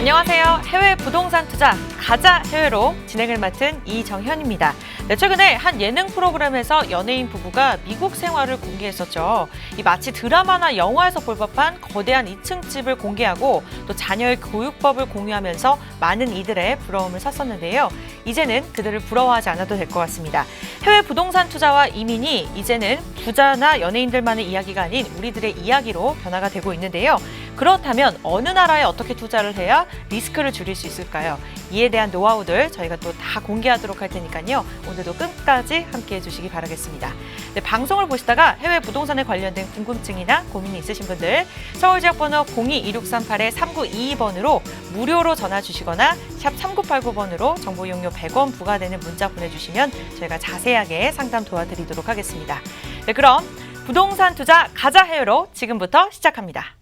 안녕하세요. 해외 부동산 투자 가자 해외로 진행을 맡은 이정현입니다. 네, 최근에 한 예능 프로그램에서 연예인 부부가 미국 생활을 공개했었죠. 마치 드라마나 영화에서 볼 법한 거대한 2층 집을 공개하고 또 자녀의 교육법을 공유하면서 많은 이들의 부러움을 샀었는데요. 이제는 그들을 부러워하지 않아도 될 것 같습니다. 해외 부동산 투자와 이민이 이제는 부자나 연예인들만의 이야기가 아닌 우리들의 이야기로 변화가 되고 있는데요. 그렇다면 어느 나라에 어떻게 투자를 해야 리스크를 줄일 수 있을까요? 이에 대한 노하우들 저희가 또 다 공개하도록 할 테니까요. 오늘도 끝까지 함께해 주시기 바라겠습니다. 네, 방송을 보시다가 해외 부동산에 관련된 궁금증이나 고민이 있으신 분들 서울 지역번호 02-2638-3922번으로 무료로 전화 주시거나 샵 3989번으로 정보 이용료 100원 부과되는 문자 보내주시면 저희가 자세하게 상담 도와드리도록 하겠습니다. 네, 그럼 부동산 투자 가자 해외로 지금부터 시작합니다.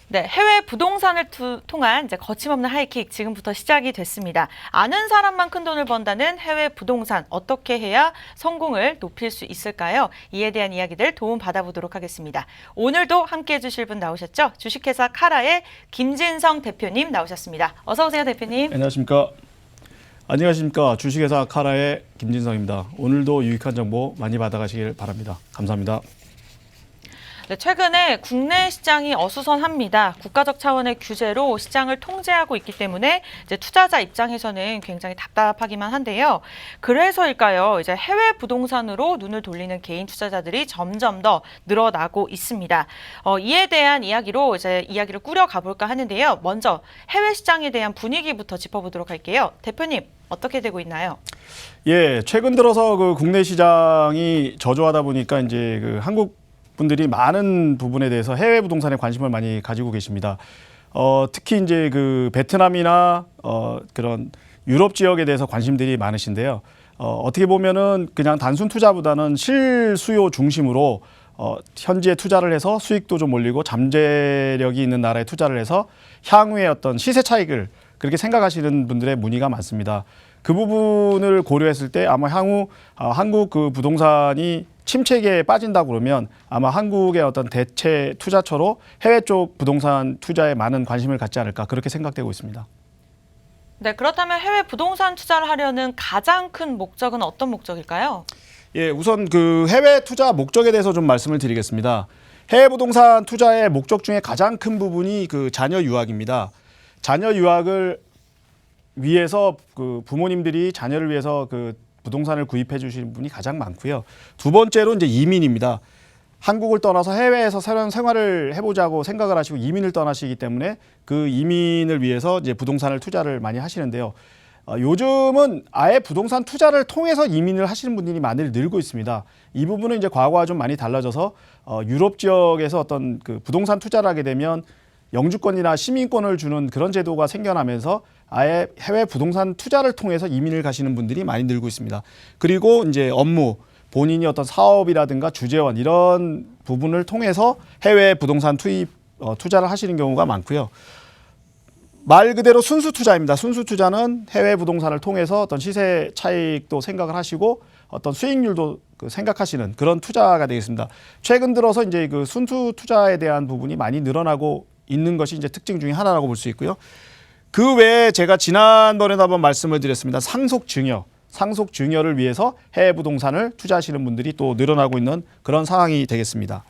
네, 해외 부동산을 통한 이제 거침없는 하이킥 지금부터 시작이 됐습니다. 아는 사람만 큰 돈을 번다는 해외 부동산 어떻게 해야 성공을 높일 수 있을까요? 이에 대한 이야기들 도움 받아보도록 하겠습니다. 오늘도 함께해 주실 분 나오셨죠? 주식회사 카라의 김진성 대표님 나오셨습니다. 어서 오세요, 대표님. 안녕하십니까. 안녕하십니까. 주식회사 카라의 김진성입니다. 오늘도 유익한 정보 많이 받아가시길 바랍니다. 감사합니다. 네, 최근에 국내 시장이 어수선합니다. 국가적 차원의 규제로 시장을 통제하고 있기 때문에 이제 투자자 입장에서는 굉장히 답답하기만 한데요. 그래서일까요? 이제 해외 부동산으로 눈을 돌리는 개인 투자자들이 점점 더 늘어나고 있습니다. 이에 대한 이야기로 이제 이야기를 꾸려가 볼까 하는데요. 먼저 해외 시장에 대한 분위기부터 짚어보도록 할게요. 대표님, 어떻게 되고 있나요? 예, 최근 들어서 그 국내 시장이 저조하다 보니까 이제 그 한국 분들이 많은 부분에 대해서 해외 부동산에 관심을 많이 가지고 계십니다. 특히 이제 그 베트남이나 그런 유럽 지역에 대해서 관심들이 많으신데요. 어떻게 보면은 그냥 단순 투자보다는 실수요 중심으로 현지에 투자를 해서 수익도 좀 올리고 잠재력이 있는 나라에 투자를 해서 향후의 어떤 시세 차익을 그렇게 생각하시는 분들의 문의가 많습니다. 그 부분을 고려했을 때 아마 향후 한국 그 부동산이 침체기에 빠진다 그러면 아마 한국의 어떤 대체 투자처로 해외 쪽 부동산 투자에 많은 관심을 갖지 않을까 그렇게 생각되고 있습니다. 네, 그렇다면 해외 부동산 투자를 하려는 가장 큰 목적은 어떤 목적일까요? 예, 우선 그 해외 투자 목적에 대해서 좀 말씀을 드리겠습니다. 해외 부동산 투자의 목적 중에 가장 큰 부분이 그 자녀 유학입니다. 자녀 유학을 위해서 그 부모님들이 자녀를 위해서 그 부동산을 구입해 주시는 분이 가장 많고요. 두 번째로 이제 이민입니다. 한국을 떠나서 해외에서 새로운 생활을 해보자고 생각을 하시고 이민을 떠나시기 때문에 그 이민을 위해서 이제 부동산을 투자를 많이 하시는데요. 요즘은 아예 부동산 투자를 통해서 이민을 하시는 분들이 많이 늘고 있습니다. 이 부분은 이제 과거와 좀 많이 달라져서 유럽 지역에서 어떤 그 부동산 투자를 하게 되면 영주권이나 시민권을 주는 그런 제도가 생겨나면서 아예 해외 부동산 투자를 통해서 이민을 가시는 분들이 많이 늘고 있습니다. 그리고 이제 업무, 본인이 어떤 사업이라든가 주재원 이런 부분을 통해서 해외 부동산 투자를 하시는 경우가 많고요. 말 그대로 순수 투자입니다. 순수 투자는 해외 부동산을 통해서 어떤 시세 차익도 생각을 하시고 어떤 수익률도 생각하시는 그런 투자가 되겠습니다. 최근 들어서 이제 그 순수 투자에 대한 부분이 많이 늘어나고 있는 것이 이제 특징 중에 하나라고 볼 수 있고요. 그 외에 제가 지난번에도 한번 말씀을 드렸습니다. 상속 증여를 위해서 해외 부동산을 투자하시는 분들이 또 늘어나고 있는 그런 상황이 되겠습니다.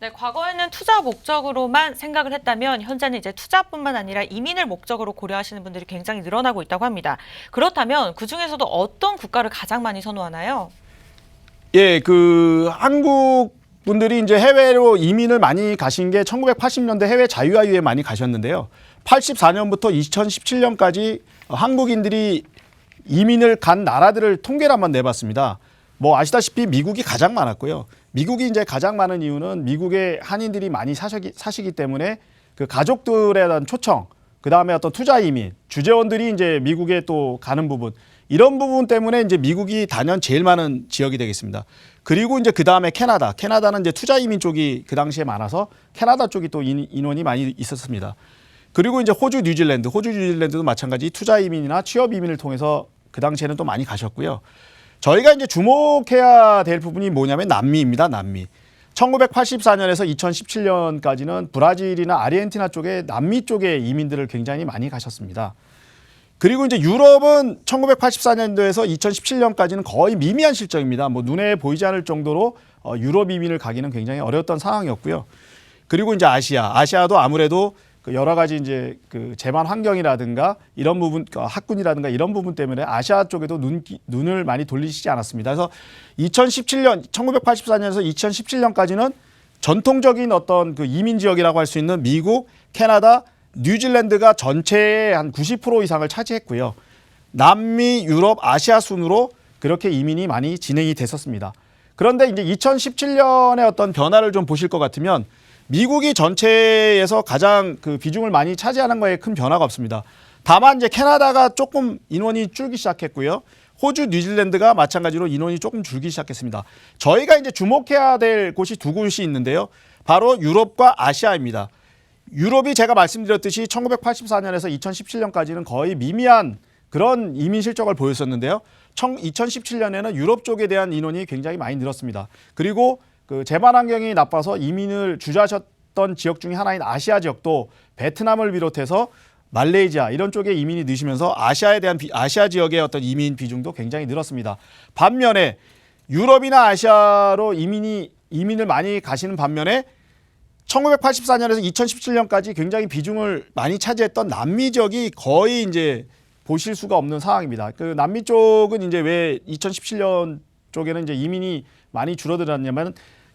네, 과거에는 투자 목적으로만 생각을 했다면 현재는 이제 투자뿐만 아니라 이민을 목적으로 고려하시는 분들이 굉장히 늘어나고 있다고 합니다. 그렇다면 그 중에서도 어떤 국가를 가장 많이 선호하나요? 예, 그 한국 분들이 이제 해외로 이민을 많이 가신 게 1980년대 해외 자유화유에 많이 가셨는데요. 84년부터 2017년까지 한국인들이 이민을 간 나라들을 통계를 한번 내봤습니다. 뭐 아시다시피 미국이 가장 많았고요. 미국이 이제 가장 많은 이유는 미국의 한인들이 많이 사시기 때문에 그 가족들에 대한 초청, 그 다음에 어떤 투자 이민, 주재원들이 이제 미국에 또 가는 부분, 이런 부분 때문에 이제 미국이 단연 제일 많은 지역이 되겠습니다. 그리고 이제 그 다음에 캐나다는 이제 투자 이민 쪽이 그 당시에 많아서 캐나다 쪽이 또 인원이 많이 있었습니다. 그리고 이제 호주, 뉴질랜드도 마찬가지 투자 이민이나 취업 이민을 통해서 그 당시에는 또 많이 가셨고요. 저희가 이제 주목해야 될 부분이 뭐냐면 남미입니다. 남미. 1984년에서 2017년까지는 브라질이나 아르헨티나 쪽에 남미 쪽에 이민들을 굉장히 많이 가셨습니다. 그리고 이제 유럽은 1984년도에서 2017년까지는 거의 미미한 실정입니다. 뭐 눈에 보이지 않을 정도로 유럽 이민을 가기는 굉장히 어려웠던 상황이었고요. 그리고 이제 아시아도 아무래도 그 여러 가지 이제 그 재반 환경이라든가 이런 부분, 학군이라든가 이런 부분 때문에 아시아 쪽에도 눈을 많이 돌리시지 않았습니다. 그래서 1984년에서 2017년까지는 전통적인 어떤 그 이민 지역이라고 할 수 있는 미국, 캐나다, 뉴질랜드가 전체의 한 90% 이상을 차지했고요. 남미, 유럽, 아시아 순으로 그렇게 이민이 많이 진행이 됐었습니다. 그런데 이제 2017년의 어떤 변화를 좀 보실 것 같으면 미국이 전체에서 가장 그 비중을 많이 차지하는 거에 큰 변화가 없습니다. 다만 이제 캐나다가 조금 인원이 줄기 시작했고요. 호주, 뉴질랜드가 마찬가지로 인원이 조금 줄기 시작했습니다. 저희가 이제 주목해야 될 곳이 두 곳이 있는데요. 바로 유럽과 아시아입니다. 유럽이 제가 말씀드렸듯이 1984년에서 2017년까지는 거의 미미한 그런 이민 실적을 보였었는데요. 2017년에는 유럽 쪽에 대한 인원이 굉장히 많이 늘었습니다. 그리고 그 재반 환경이 나빠서 이민을 주저하셨던 지역 중에 하나인 아시아 지역도 베트남을 비롯해서 말레이시아 이런 쪽에 이민이 느시면서 아시아에 대한 아시아 지역의 어떤 이민 비중도 굉장히 늘었습니다. 반면에 유럽이나 아시아로 이민을 많이 가시는 반면에 1984년에서 2017년까지 굉장히 비중을 많이 차지했던 남미 지역이 거의 이제 보실 수가 없는 상황입니다. 그 남미 쪽은 이제 왜 2017년 쪽에는 이제 이민이 많이 줄어들었냐면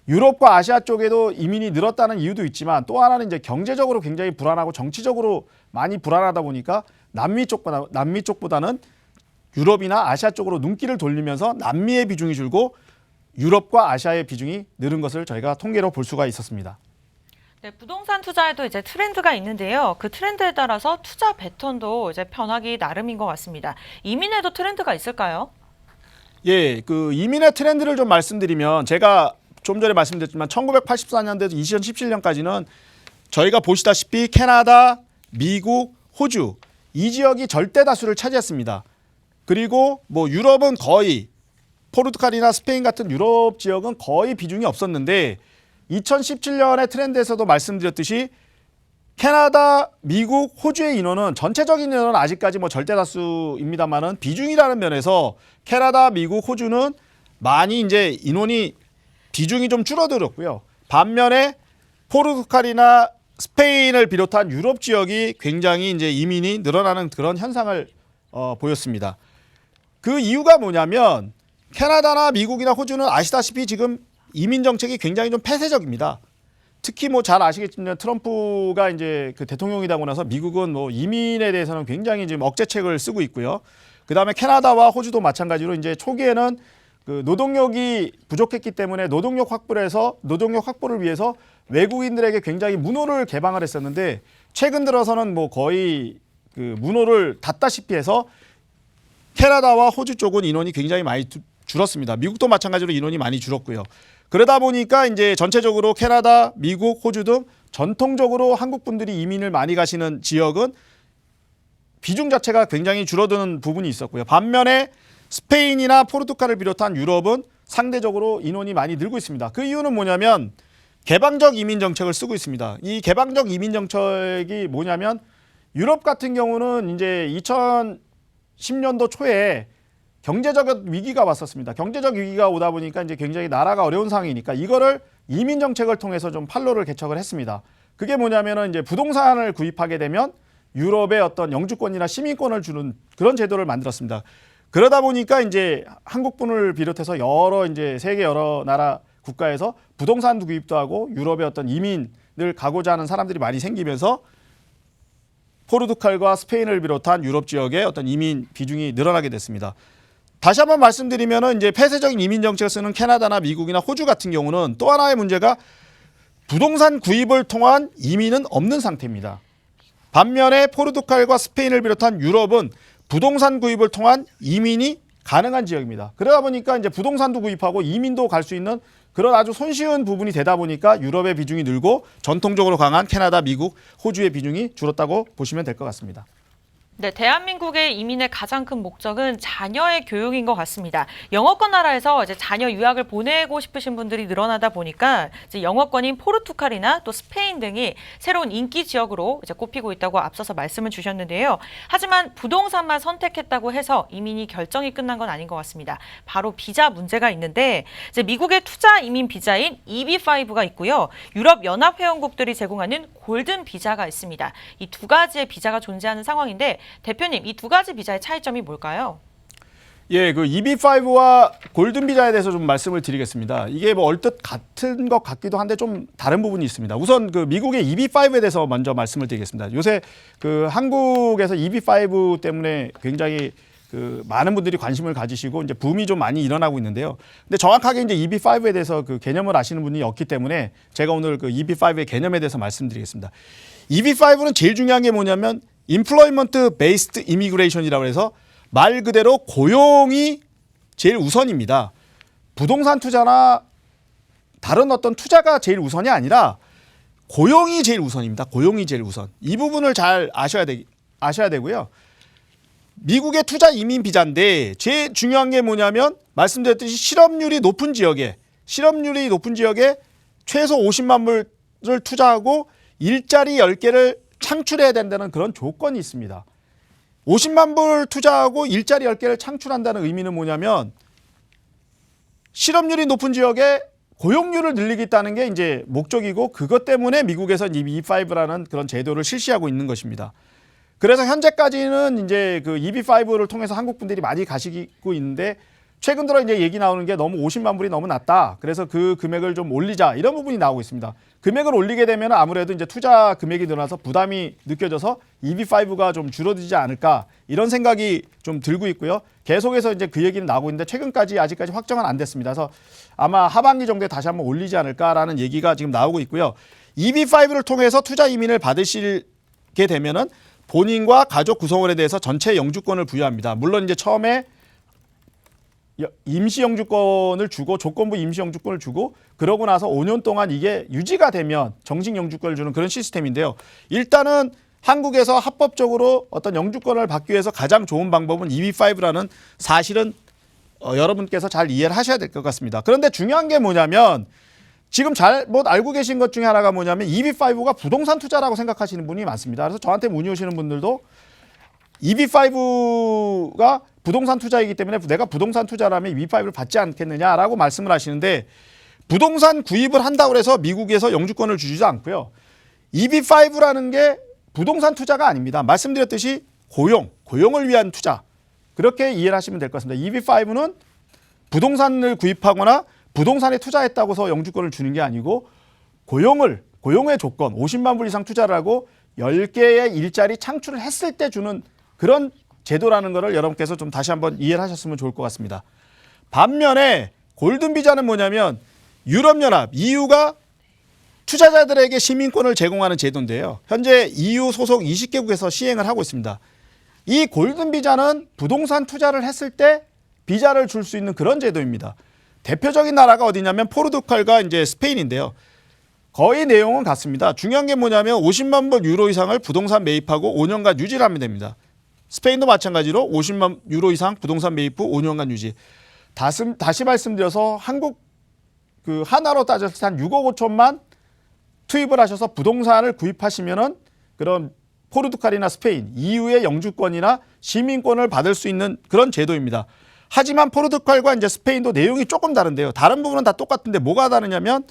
유럽과 아시아 쪽에도 이민이 늘었다는 이유도 있지만 또 하나는 이제 경제적으로 굉장히 불안하고 정치적으로 많이 불안하다 보니까 남미 쪽보다는 유럽이나 아시아 쪽으로 눈길을 돌리면서 남미의 비중이 줄고 유럽과 아시아의 비중이 늘은 것을 저희가 통계로 볼 수가 있었습니다. 네, 부동산 투자에도 이제 트렌드가 있는데요. 그 트렌드에 따라서 투자 패턴도 이제 변하기 나름인 것 같습니다. 이민에도 트렌드가 있을까요? 예, 그 이민의 트렌드를 좀 말씀드리면 제가 좀 전에 말씀드렸지만 1984년대에서 2017년까지는 저희가 보시다시피 캐나다, 미국, 호주 이 지역이 절대 다수를 차지했습니다. 그리고 뭐 유럽은 거의 포르투갈이나 스페인 같은 유럽 지역은 거의 비중이 없었는데 2017년의 트렌드에서도 말씀드렸듯이 캐나다, 미국, 호주의 인원은 전체적인 인원은 아직까지 뭐 절대 다수입니다만은 비중이라는 면에서 캐나다, 미국, 호주는 많이 이제 인원이 비중이 좀 줄어들었고요. 반면에 포르투갈이나 스페인을 비롯한 유럽 지역이 굉장히 이제 이민이 늘어나는 그런 현상을 보였습니다. 그 이유가 뭐냐면 캐나다나 미국이나 호주는 아시다시피 지금 이민 정책이 굉장히 좀 폐쇄적입니다. 특히 뭐 잘 아시겠지만 트럼프가 이제 그 대통령이 되고 나서 미국은 뭐 이민에 대해서는 굉장히 지금 억제책을 쓰고 있고요. 그다음에 캐나다와 호주도 마찬가지로 이제 초기에는 그 노동력이 부족했기 때문에 노동력 확보를 위해서 외국인들에게 굉장히 문호를 개방을 했었는데 최근 들어서는 뭐 거의 그 문호를 닫다시피 해서 캐나다와 호주 쪽은 인원이 굉장히 많이 줄었습니다. 미국도 마찬가지로 인원이 많이 줄었고요. 그러다 보니까 이제 전체적으로 캐나다, 미국, 호주 등 전통적으로 한국 분들이 이민을 많이 가시는 지역은 비중 자체가 굉장히 줄어드는 부분이 있었고요. 반면에 스페인이나 포르투갈을 비롯한 유럽은 상대적으로 인원이 많이 늘고 있습니다. 그 이유는 뭐냐면 개방적 이민 정책을 쓰고 있습니다. 이 개방적 이민 정책이 뭐냐면 유럽 같은 경우는 이제 2010년도 초에 경제적 위기가 왔었습니다. 경제적 위기가 오다 보니까 이제 굉장히 나라가 어려운 상황이니까 이거를 이민 정책을 통해서 좀 판로를 개척을 했습니다. 그게 뭐냐면은 이제 부동산을 구입하게 되면 유럽의 어떤 영주권이나 시민권을 주는 그런 제도를 만들었습니다. 그러다 보니까 이제 한국분을 비롯해서 이제 세계 여러 나라 국가에서 부동산 구입도 하고 유럽의 어떤 이민을 가고자 하는 사람들이 많이 생기면서 포르투갈과 스페인을 비롯한 유럽 지역의 어떤 이민 비중이 늘어나게 됐습니다. 다시 한번 말씀드리면은 이제 폐쇄적인 이민 정책을 쓰는 캐나다나 미국이나 호주 같은 경우는 또 하나의 문제가 부동산 구입을 통한 이민은 없는 상태입니다. 반면에 포르투갈과 스페인을 비롯한 유럽은 부동산 구입을 통한 이민이 가능한 지역입니다. 그러다 보니까 이제 부동산도 구입하고 이민도 갈 수 있는 그런 아주 손쉬운 부분이 되다 보니까 유럽의 비중이 늘고 전통적으로 강한 캐나다, 미국, 호주의 비중이 줄었다고 보시면 될 것 같습니다. 네, 대한민국의 이민의 가장 큰 목적은 자녀의 교육인 것 같습니다. 영어권 나라에서 이제 자녀 유학을 보내고 싶으신 분들이 늘어나다 보니까 이제 영어권인 포르투갈이나 또 스페인 등이 새로운 인기 지역으로 이제 꼽히고 있다고 앞서서 말씀을 주셨는데요. 하지만 부동산만 선택했다고 해서 이민이 결정이 끝난 건 아닌 것 같습니다. 바로 비자 문제가 있는데 이제 미국의 투자 이민 비자인 EB5가 있고요. 유럽 연합 회원국들이 제공하는 골든 비자가 있습니다. 이 두 가지의 비자가 존재하는 상황인데 대표님, 이 두 가지 비자의 차이점이 뭘까요? 예, 그 EB5와 골든 비자에 대해서 좀 말씀을 드리겠습니다. 이게 뭐 얼뜻 같은 것 같기도 한데 좀 다른 부분이 있습니다. 우선 그 미국의 EB5에 대해서 먼저 말씀을 드리겠습니다. 요새 그 한국에서 EB5 때문에 굉장히 그 많은 분들이 관심을 가지시고 이제 붐이 좀 많이 일어나고 있는데요. 근데 정확하게 이제 EB5에 대해서 그 개념을 아시는 분이 없기 때문에 제가 오늘 그 EB5의 개념에 대해서 말씀드리겠습니다. EB5는 제일 중요한 게 뭐냐면 Employment Based Immigration이라고 해서 말 그대로 고용이 제일 우선입니다. 부동산 투자나 다른 어떤 투자가 제일 우선이 아니라 고용이 제일 우선입니다. 고용이 제일 우선. 이 부분을 잘 아셔야 되고요. 미국의 투자 이민 비자인데 제일 중요한 게 뭐냐면 말씀드렸듯이 실업률이 높은 지역에 최소 50만 불을 투자하고 일자리 10개를 창출해야 된다는 그런 조건이 있습니다. 50만 불 투자하고 일자리 10개를 창출한다는 의미는 뭐냐면 실업률이 높은 지역에 고용률을 늘리겠다는 게 이제 목적이고 그것 때문에 미국에서 EB5라는 그런 제도를 실시하고 있는 것입니다. 그래서 현재까지는 이제 그 EB5를 통해서 한국 분들이 많이 가시고 있는데 최근 들어 이제 얘기 나오는 게 너무 50만 불이 너무 낮다. 그래서 그 금액을 좀 올리자 이런 부분이 나오고 있습니다. 금액을 올리게 되면 아무래도 이제 투자 금액이 늘어나서 부담이 느껴져서 EB5가 좀 줄어들지 않을까 이런 생각이 좀 들고 있고요. 계속해서 이제 그 얘기는 나오고 있는데 최근까지 아직까지 확정은 안 됐습니다. 그래서 아마 하반기 정도에 다시 한번 올리지 않을까라는 얘기가 지금 나오고 있고요. EB5를 통해서 투자 이민을 받으시게 되면은 본인과 가족 구성원에 대해서 전체 영주권을 부여합니다. 물론 이제 처음에 임시 영주권을 주고 조건부 임시 영주권을 주고 그러고 나서 5년 동안 이게 유지가 되면 정식 영주권을 주는 그런 시스템인데요. 일단은 한국에서 합법적으로 어떤 영주권을 받기 위해서 가장 좋은 방법은 EB5라는 사실은 여러분께서 잘 이해를 하셔야 될 것 같습니다. 그런데 중요한 게 뭐냐면 지금 잘못 알고 계신 것 중에 하나가 뭐냐면 EB5가 부동산 투자라고 생각하시는 분이 많습니다. 그래서 저한테 문의 오시는 분들도 EB5가 부동산 투자이기 때문에 내가 부동산 투자라면 EB5를 받지 않겠느냐라고 말씀을 하시는데 부동산 구입을 한다고 해서 미국에서 영주권을 주지도 않고요. EB5라는 게 부동산 투자가 아닙니다. 말씀드렸듯이 고용을 위한 투자. 그렇게 이해를 하시면 될 것 같습니다. EB5는 부동산을 구입하거나 부동산에 투자했다고 해서 영주권을 주는 게 아니고 고용의 조건, 50만 불 이상 투자를 하고 10개의 일자리 창출을 했을 때 주는 그런 제도라는 것을 여러분께서 좀 다시 한번 이해를 하셨으면 좋을 것 같습니다. 반면에 골든 비자는 뭐냐면 유럽연합, EU가 투자자들에게 시민권을 제공하는 제도인데요. 현재 EU 소속 20개국에서 시행을 하고 있습니다. 이 골든 비자는 부동산 투자를 했을 때 비자를 줄 수 있는 그런 제도입니다. 대표적인 나라가 어디냐면 포르투갈과 이제 스페인인데요. 거의 내용은 같습니다. 중요한 게 뭐냐면 50만 불 유로 이상을 부동산 매입하고 5년간 유지를 하면 됩니다. 스페인도 마찬가지로 50만 유로 이상 부동산 매입 후 5년간 유지. 다시 말씀드려서 한국 그 하나로 따졌을 때 한 6억 5천만 투입을 하셔서 부동산을 구입하시면은 그런 포르투갈이나 스페인, EU의 영주권이나 시민권을 받을 수 있는 그런 제도입니다. 하지만 포르투갈과 이제 스페인도 내용이 조금 다른데요. 다른 부분은 다 똑같은데 뭐가 다르냐면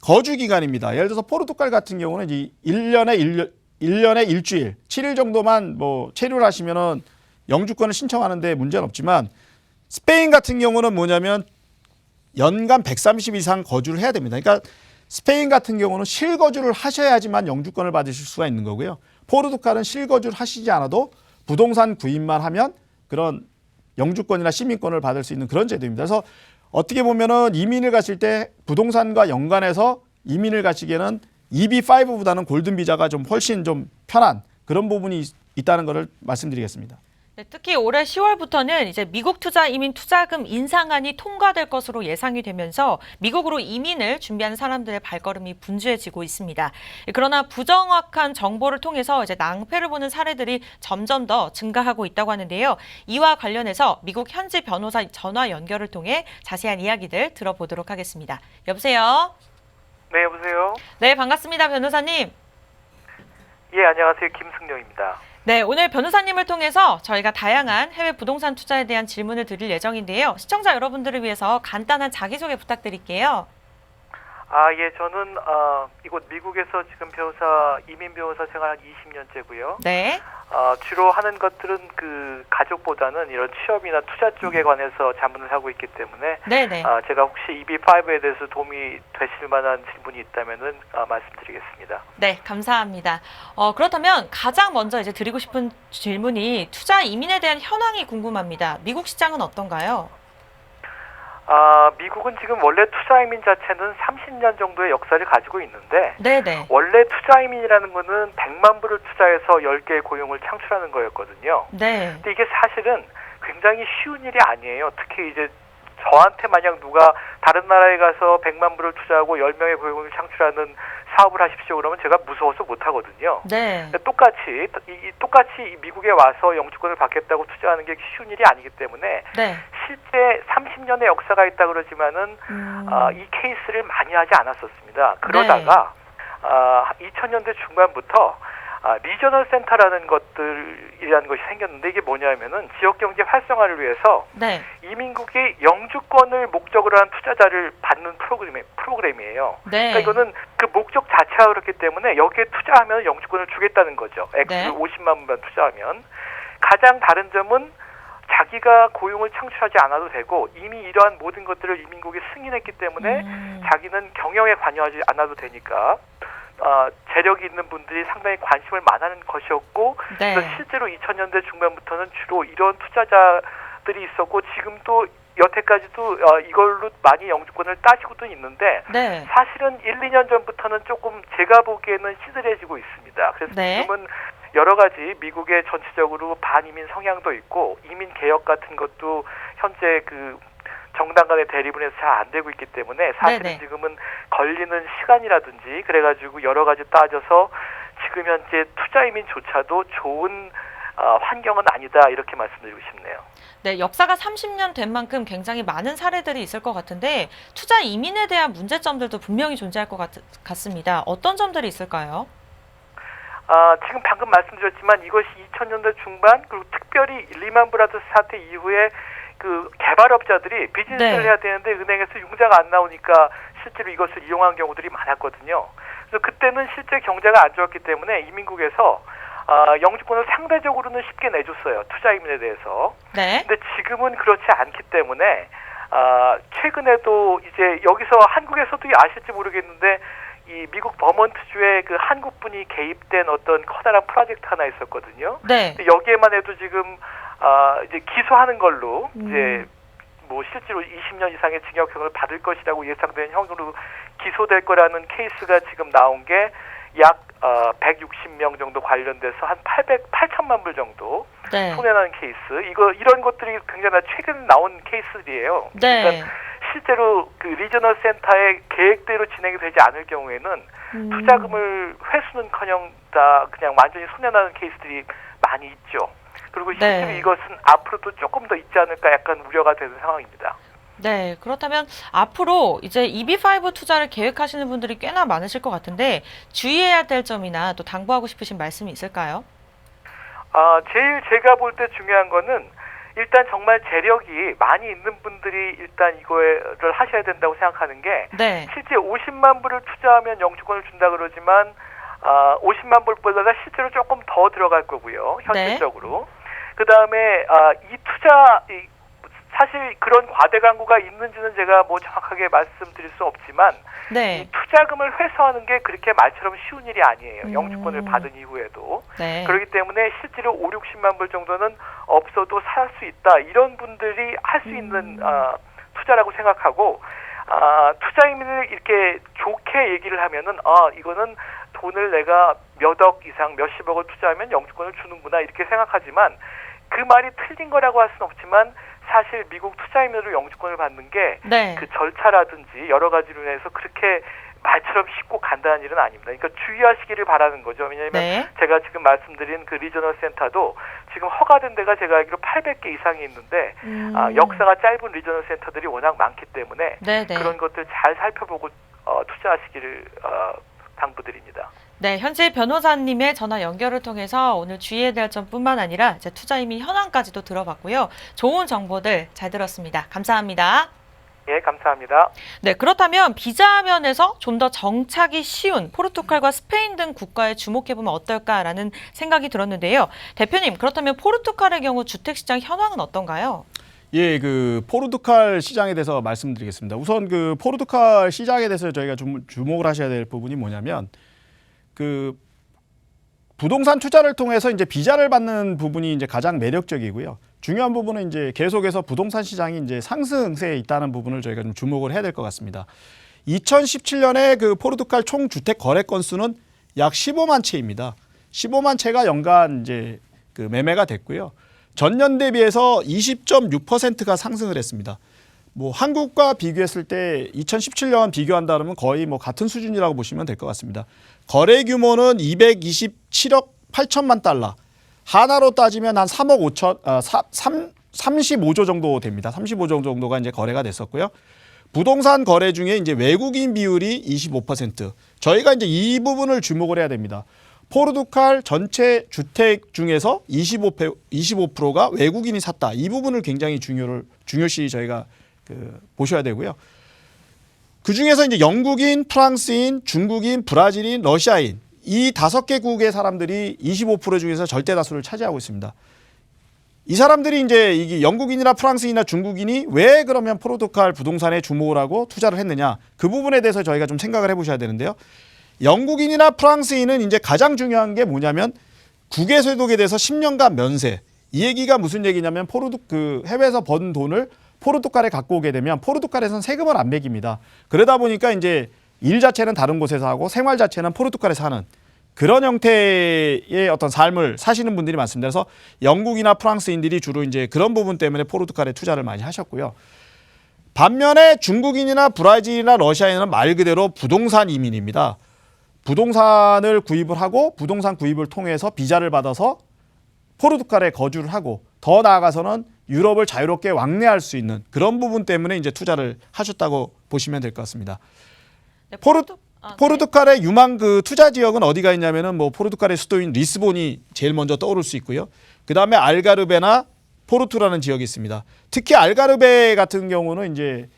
거주 기간입니다. 예를 들어서 포르투갈 같은 경우는 이 1년에 일주일, 7일 정도만 뭐 체류를 하시면은 영주권을 신청하는데 문제는 없지만 스페인 같은 경우는 뭐냐면 연간 130 이상 거주를 해야 됩니다. 그러니까 스페인 같은 경우는 실거주를 하셔야지만 영주권을 받으실 수가 있는 거고요. 포르투갈은 실거주를 하시지 않아도 부동산 구입만 하면 그런 영주권이나 시민권을 받을 수 있는 그런 제도입니다. 그래서 어떻게 보면은 이민을 가실 때 부동산과 연관해서 이민을 가시기에는 EB5보다는 골든 비자가 좀 훨씬 좀 편한 그런 부분이 있다는 것을 말씀드리겠습니다. 네, 특히 올해 10월부터는 이제 미국 투자 이민 투자금 인상안이 통과될 것으로 예상이 되면서 미국으로 이민을 준비하는 사람들의 발걸음이 분주해지고 있습니다. 그러나 부정확한 정보를 통해서 이제 낭패를 보는 사례들이 점점 더 증가하고 있다고 하는데요. 이와 관련해서 미국 현지 변호사 전화 연결을 통해 자세한 이야기들 들어보도록 하겠습니다. 여보세요? 네, 여보세요? 네, 반갑습니다, 변호사님. 예, 안녕하세요. 김승용입니다. 네, 오늘 변호사님을 통해서 저희가 다양한 해외 부동산 투자에 대한 질문을 드릴 예정인데요. 시청자 여러분들을 위해서 간단한 자기소개 부탁드릴게요. 예, 저는 이곳 미국에서 지금 이민 변호사 생활 한 20년째고요. 네. 주로 하는 것들은 그 가족보다는 이런 취업이나 투자 쪽에 관해서 자문을 하고 있기 때문에 네네. 제가 혹시 EB5에 대해서 도움이 되실 만한 질문이 있다면은 말씀드리겠습니다. 네, 감사합니다. 그렇다면 가장 먼저 이제 드리고 싶은 질문이 투자 이민에 대한 현황이 궁금합니다. 미국 시장은 어떤가요? 미국은 지금 원래 투자 이민 자체는 30년 정도의 역사를 가지고 있는데 네네. 원래 투자 이민이라는 거는 100만 불을 투자해서 10개의 고용을 창출하는 거였거든요. 네. 근데 이게 사실은 굉장히 쉬운 일이 아니에요. 특히 이제 저한테 만약 누가 다른 나라에 가서 100만 불을 투자하고 10명의 고용을 창출하는 사업을 하십시오 그러면 제가 무서워서 못 하거든요. 네. 똑같이 미국에 와서 영주권을 받겠다고 투자하는 게 쉬운 일이 아니기 때문에 네. 실제 30년의 역사가 있다 그러지만은 이 케이스를 많이 하지 않았었습니다. 그러다가 2000년대 중반부터 리저널 센터라는 것들이라는 것이 생겼는데 이게 뭐냐면은 지역 경제 활성화를 위해서 네. 이민국이 영주권을 목적으로 한 투자자를 받는 프로그램이에요. 네. 그러니까 이거는 그 목적 자체가 그렇기 때문에 여기에 투자하면 영주권을 주겠다는 거죠. 액수를 네. 50만 불만 투자하면. 가장 다른 점은 자기가 고용을 창출하지 않아도 되고 이미 이러한 모든 것들을 이민국이 승인했기 때문에 자기는 경영에 관여하지 않아도 되니까 재력이 있는 분들이 상당히 관심을 많아하는 것이었고 네. 그래서 실제로 2000년대 중반부터는 주로 이런 투자자들이 있었고 지금도 여태까지도 이걸로 많이 영주권을 따지고도 있는데 네. 사실은 1, 2년 전부터는 조금 제가 보기에는 시들해지고 있습니다. 그래서 네. 지금은 여러 가지 미국의 전체적으로 반이민 성향도 있고 이민 개혁 같은 것도 현재 그 정당 간의 대립은 잘 안 되고 있기 때문에 사실은 네네. 지금은 걸리는 시간이라든지 그래가지고 여러 가지 따져서 지금 현재 투자 이민조차도 좋은 환경은 아니다 이렇게 말씀드리고 싶네요. 네, 역사가 30년 된 만큼 굉장히 많은 사례들이 있을 것 같은데 투자 이민에 대한 문제점들도 분명히 존재할 것 같습니다. 어떤 점들이 있을까요? 지금 방금 말씀드렸지만 이것이 2000년대 중반 그리고 특별히 리만 브라더스 사태 이후에 그 개발업자들이 비즈니스를 네. 해야 되는데 은행에서 융자가 안 나오니까 실제로 이것을 이용한 경우들이 많았거든요. 그래서 그때는 실제 경제가 안 좋았기 때문에 이민국에서 영주권을 상대적으로는 쉽게 내줬어요. 투자 이민에 대해서. 네. 근데 지금은 그렇지 않기 때문에 최근에도 이제 여기서 한국에서도 아실지 모르겠는데 이 미국 버몬트주에 그 한국분이 개입된 어떤 커다란 프로젝트 하나 있었거든요. 네. 근데 여기에만 해도 지금 이제 기소하는 걸로 이제 뭐 실제로 20년 이상의 징역형을 받을 것이라고 예상되는 형으로 기소될 거라는 케이스가 지금 나온 게 약 160명 정도 관련돼서 한 8천만 불 정도 네. 손해나는 케이스. 이런 것들이 굉장히 최근 나온 케이스들이에요. 네. 그러니까 실제로 그 리저널 센터의 계획대로 진행이 되지 않을 경우에는 투자금을 회수는커녕 다 그냥 완전히 손해나는 케이스들이 많이 있죠. 그리고 실제로 네. 이것은 앞으로도 조금 더 있지 않을까 약간 우려가 되는 상황입니다. 네, 그렇다면 앞으로 이제 EB5 투자를 계획하시는 분들이 꽤나 많으실 것 같은데 주의해야 될 점이나 또 당부하고 싶으신 말씀이 있을까요? 제일 제가 볼 때 중요한 거는 일단 정말 재력이 많이 있는 분들이 일단 이거를 하셔야 된다고 생각하는 게 네. 실제 50만 불을 투자하면 영주권을 준다 그러지만 50만 불보다 실제로 조금 더 들어갈 거고요. 현실적으로. 그다음에 사실 그런 과대 광고가 있는지는 제가 뭐 정확하게 말씀드릴 수 없지만 네. 이 투자금을 회수하는 게 그렇게 말처럼 쉬운 일이 아니에요. 영주권을 받은 이후에도. 네. 그렇기 때문에 실제로 5, 60만 불 정도는 없어도 살 수 있다. 이런 분들이 할 수 있는 투자라고 생각하고 투자 이민을 이렇게 좋게 얘기를 하면은 이거는 돈을 내가 몇 억 이상 몇십억을 투자하면 영주권을 주는구나 이렇게 생각하지만 그 말이 틀린 거라고 할 수는 없지만 사실 미국 투자임으로 영주권을 받는 게 네. 그 절차라든지 여러 가지로 인해서 그렇게 말처럼 쉽고 간단한 일은 아닙니다. 그러니까 주의하시기를 바라는 거죠. 왜냐하면 네. 제가 지금 말씀드린 그 리저널 센터도 지금 허가된 데가 제가 알기로 800개 이상이 있는데 역사가 짧은 리저널 센터들이 워낙 많기 때문에 네, 네. 그런 것들 잘 살펴보고 투자하시기를 당부드립니다. 네, 현재 변호사님의 전화 연결을 통해서 오늘 주의해야 될 점뿐만 아니라 이제 투자이민 현황까지도 들어봤고요. 좋은 정보들 잘 들었습니다. 감사합니다. 예, 감사합니다. 네, 그렇다면 비자 면에서 좀 더 정착이 쉬운 포르투갈과 스페인 등 국가에 주목해보면 어떨까라는 생각이 들었는데요. 대표님, 그렇다면 포르투갈의 경우 주택시장 현황은 어떤가요? 예, 그 포르투갈 시장에 대해서 말씀드리겠습니다. 우선 그 포르투갈 시장에 대해서 저희가 좀 주목을 하셔야 될 부분이 뭐냐면 그 부동산 투자를 통해서 이제 비자를 받는 부분이 이제 가장 매력적이고요. 중요한 부분은 이제 계속해서 부동산 시장이 이제 상승세에 있다는 부분을 저희가 좀 주목을 해야 될 것 같습니다. 2017년에 그 포르투갈 총 주택 거래 건수는 약 15만 채입니다. 15만 채가 연간 이제 그 매매가 됐고요. 전년 대비해서 20.6%가 상승을 했습니다. 뭐 한국과 비교했을 때 2017년 비교한다면 거의 뭐 같은 수준이라고 보시면 될 것 같습니다. 거래 규모는 227억 8천만 달러. 하나로 따지면 한 3억 5천, 35조 정도 됩니다. 35조 정도가 이제 거래가 됐었고요. 부동산 거래 중에 이제 외국인 비율이 25%. 저희가 이제 이 부분을 주목을 해야 됩니다. 포르투갈 전체 주택 중에서 25%가 외국인이 샀다. 이 부분을 굉장히 중요시 저희가 보셔야 되고요. 그 중에서 이제 영국인, 프랑스인, 중국인, 브라질인, 러시아인 이 5개국의 사람들이 25% 중에서 절대 다수를 차지하고 있습니다. 이 사람들이 이제 이게 영국인이나 프랑스인이나 중국인이 왜 그러면 포르투갈 부동산에 주목을 하고 투자를 했느냐 그 부분에 대해서 저희가 좀 생각을 해보셔야 되는데요. 영국인이나 프랑스인은 이제 가장 중요한 게 뭐냐면 국외소득에 대해서 10년간 면세. 이 얘기가 무슨 얘기냐면 해외에서 번 돈을 포르투갈에 갖고 오게 되면 포르투갈에서는 세금을 안 매깁니다. 그러다 보니까 이제 일 자체는 다른 곳에서 하고 생활 자체는 포르투갈에서 하는 그런 형태의 어떤 삶을 사시는 분들이 많습니다. 그래서 영국이나 프랑스인들이 주로 이제 그런 부분 때문에 포르투갈에 투자를 많이 하셨고요. 반면에 중국인이나 브라질이나 러시아인은 말 그대로 부동산 이민입니다. 부동산을 구입을 하고 부동산 구입을 통해서 비자를 받아서 포르투갈에 거주를 하고 더 나아가서는 유럽을 자유롭게 왕래할 수 있는 그런 부분 때문에 이제 투자를 하셨다고 보시면 될 것 같습니다. 네, 포르투갈의 유망 그 투자 지역은 어디가 있냐면은 뭐 포르투갈의 수도인 리스본이 제일 먼저 떠오를 수 있고요. 그 다음에 알가르베나 포르투라는 지역이 있습니다. 특히 알가르베 같은 경우는 이제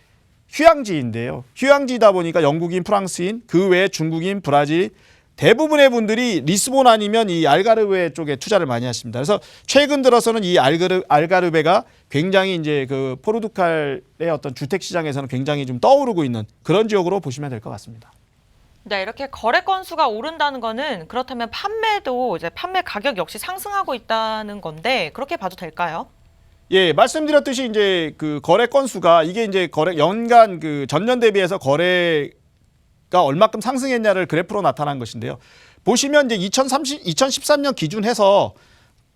휴양지인데요. 휴양지다 보니까 영국인, 프랑스인, 그 외에 중국인, 브라질 대부분의 분들이 리스본 아니면 이 알가르베 쪽에 투자를 많이 하십니다. 그래서 최근 들어서는 이 알가르베가 굉장히 이제 그 포르투갈의 어떤 주택 시장에서는 굉장히 좀 떠오르고 있는 그런 지역으로 보시면 될 것 같습니다. 네, 이렇게 거래 건수가 오른다는 거는 그렇다면 판매도 이제 판매 가격 역시 상승하고 있다는 건데 그렇게 봐도 될까요? 예, 말씀드렸듯이 이제 그 거래 건수가 이게 이제 연간 그 전년 대비해서 거래가 얼마큼 상승했냐를 그래프로 나타난 것인데요. 보시면 이제 2013년 기준해서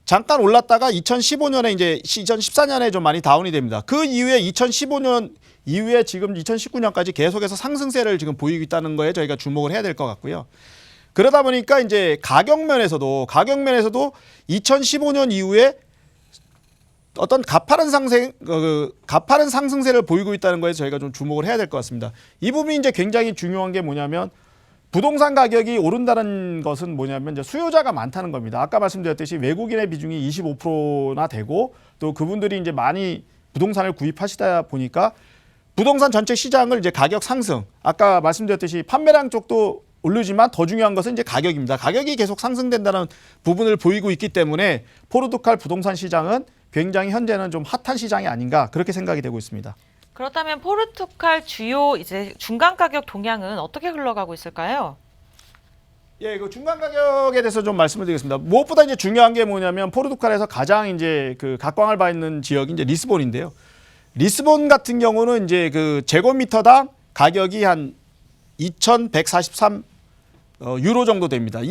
잠깐 올랐다가 2015년에 이제 2014년에 좀 많이 다운이 됩니다. 그 이후에 2015년 이후에 지금 2019년까지 계속해서 상승세를 지금 보이고 있다는 거에 저희가 주목을 해야 될 것 같고요. 그러다 보니까 이제 가격 면에서도 2015년 이후에 어떤 가파른 상승세를 보이고 있다는 거에 저희가 좀 주목을 해야 될 것 같습니다. 이 부분이 이제 굉장히 중요한 게 뭐냐면 부동산 가격이 오른다는 것은 뭐냐면 이제 수요자가 많다는 겁니다. 아까 말씀드렸듯이 외국인의 비중이 25%나 되고 또 그분들이 이제 많이 부동산을 구입하시다 보니까 부동산 전체 시장을 이제 가격 상승, 아까 말씀드렸듯이 판매량 쪽도 오르지만 더 중요한 것은 이제 가격입니다. 가격이 계속 상승된다는 부분을 보이고 있기 때문에 포르투갈 부동산 시장은 굉장히 현재는 좀 핫한 시장이 아닌가 그렇게 생각이 되고 있습니다. 그렇다면 포르투갈 주요 이제 중간 가격 동향은 어떻게 흘러가고 있을까요? 예, 그 중간 가격에 대해서 좀 말씀을 드리겠습니다. 무엇보다 이제 중요한 게 뭐냐면 포르투갈에서 가장 이제 그 각광을 받는 지역이 이제 리스본인데요. 리스본 같은 경우는 이제 그 제곱미터당 가격이 한 2,143 유로 정도 됩니다.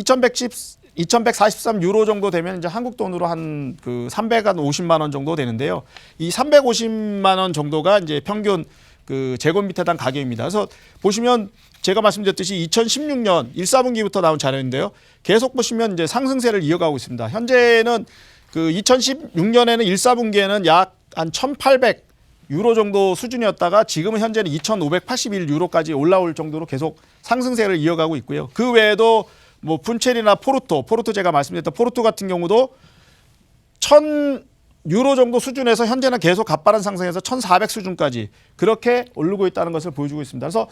2143 유로 정도 되면 이제 한국 돈으로 한 그 350만 원 정도 되는데요. 이 350만 원 정도가 이제 평균 그 제곱미터당 가격입니다. 그래서 보시면 제가 말씀드렸듯이 2016년 1, 4분기부터 나온 자료인데요. 계속 보시면 이제 상승세를 이어가고 있습니다. 현재는 그 2016년에는 1, 4분기에는 약 한 1,800 유로 정도 수준이었다가 지금은 현재는 2,581 유로까지 올라올 정도로 계속 상승세를 이어가고 있고요. 그 외에도 뭐 푼체리나 포르토 제가 말씀드렸던 포르토 같은 경우도 1,000 유로 정도 수준에서 현재는 계속 가파른 상승해서 1,400 수준까지 그렇게 오르고 있다는 것을 보여주고 있습니다. 그래서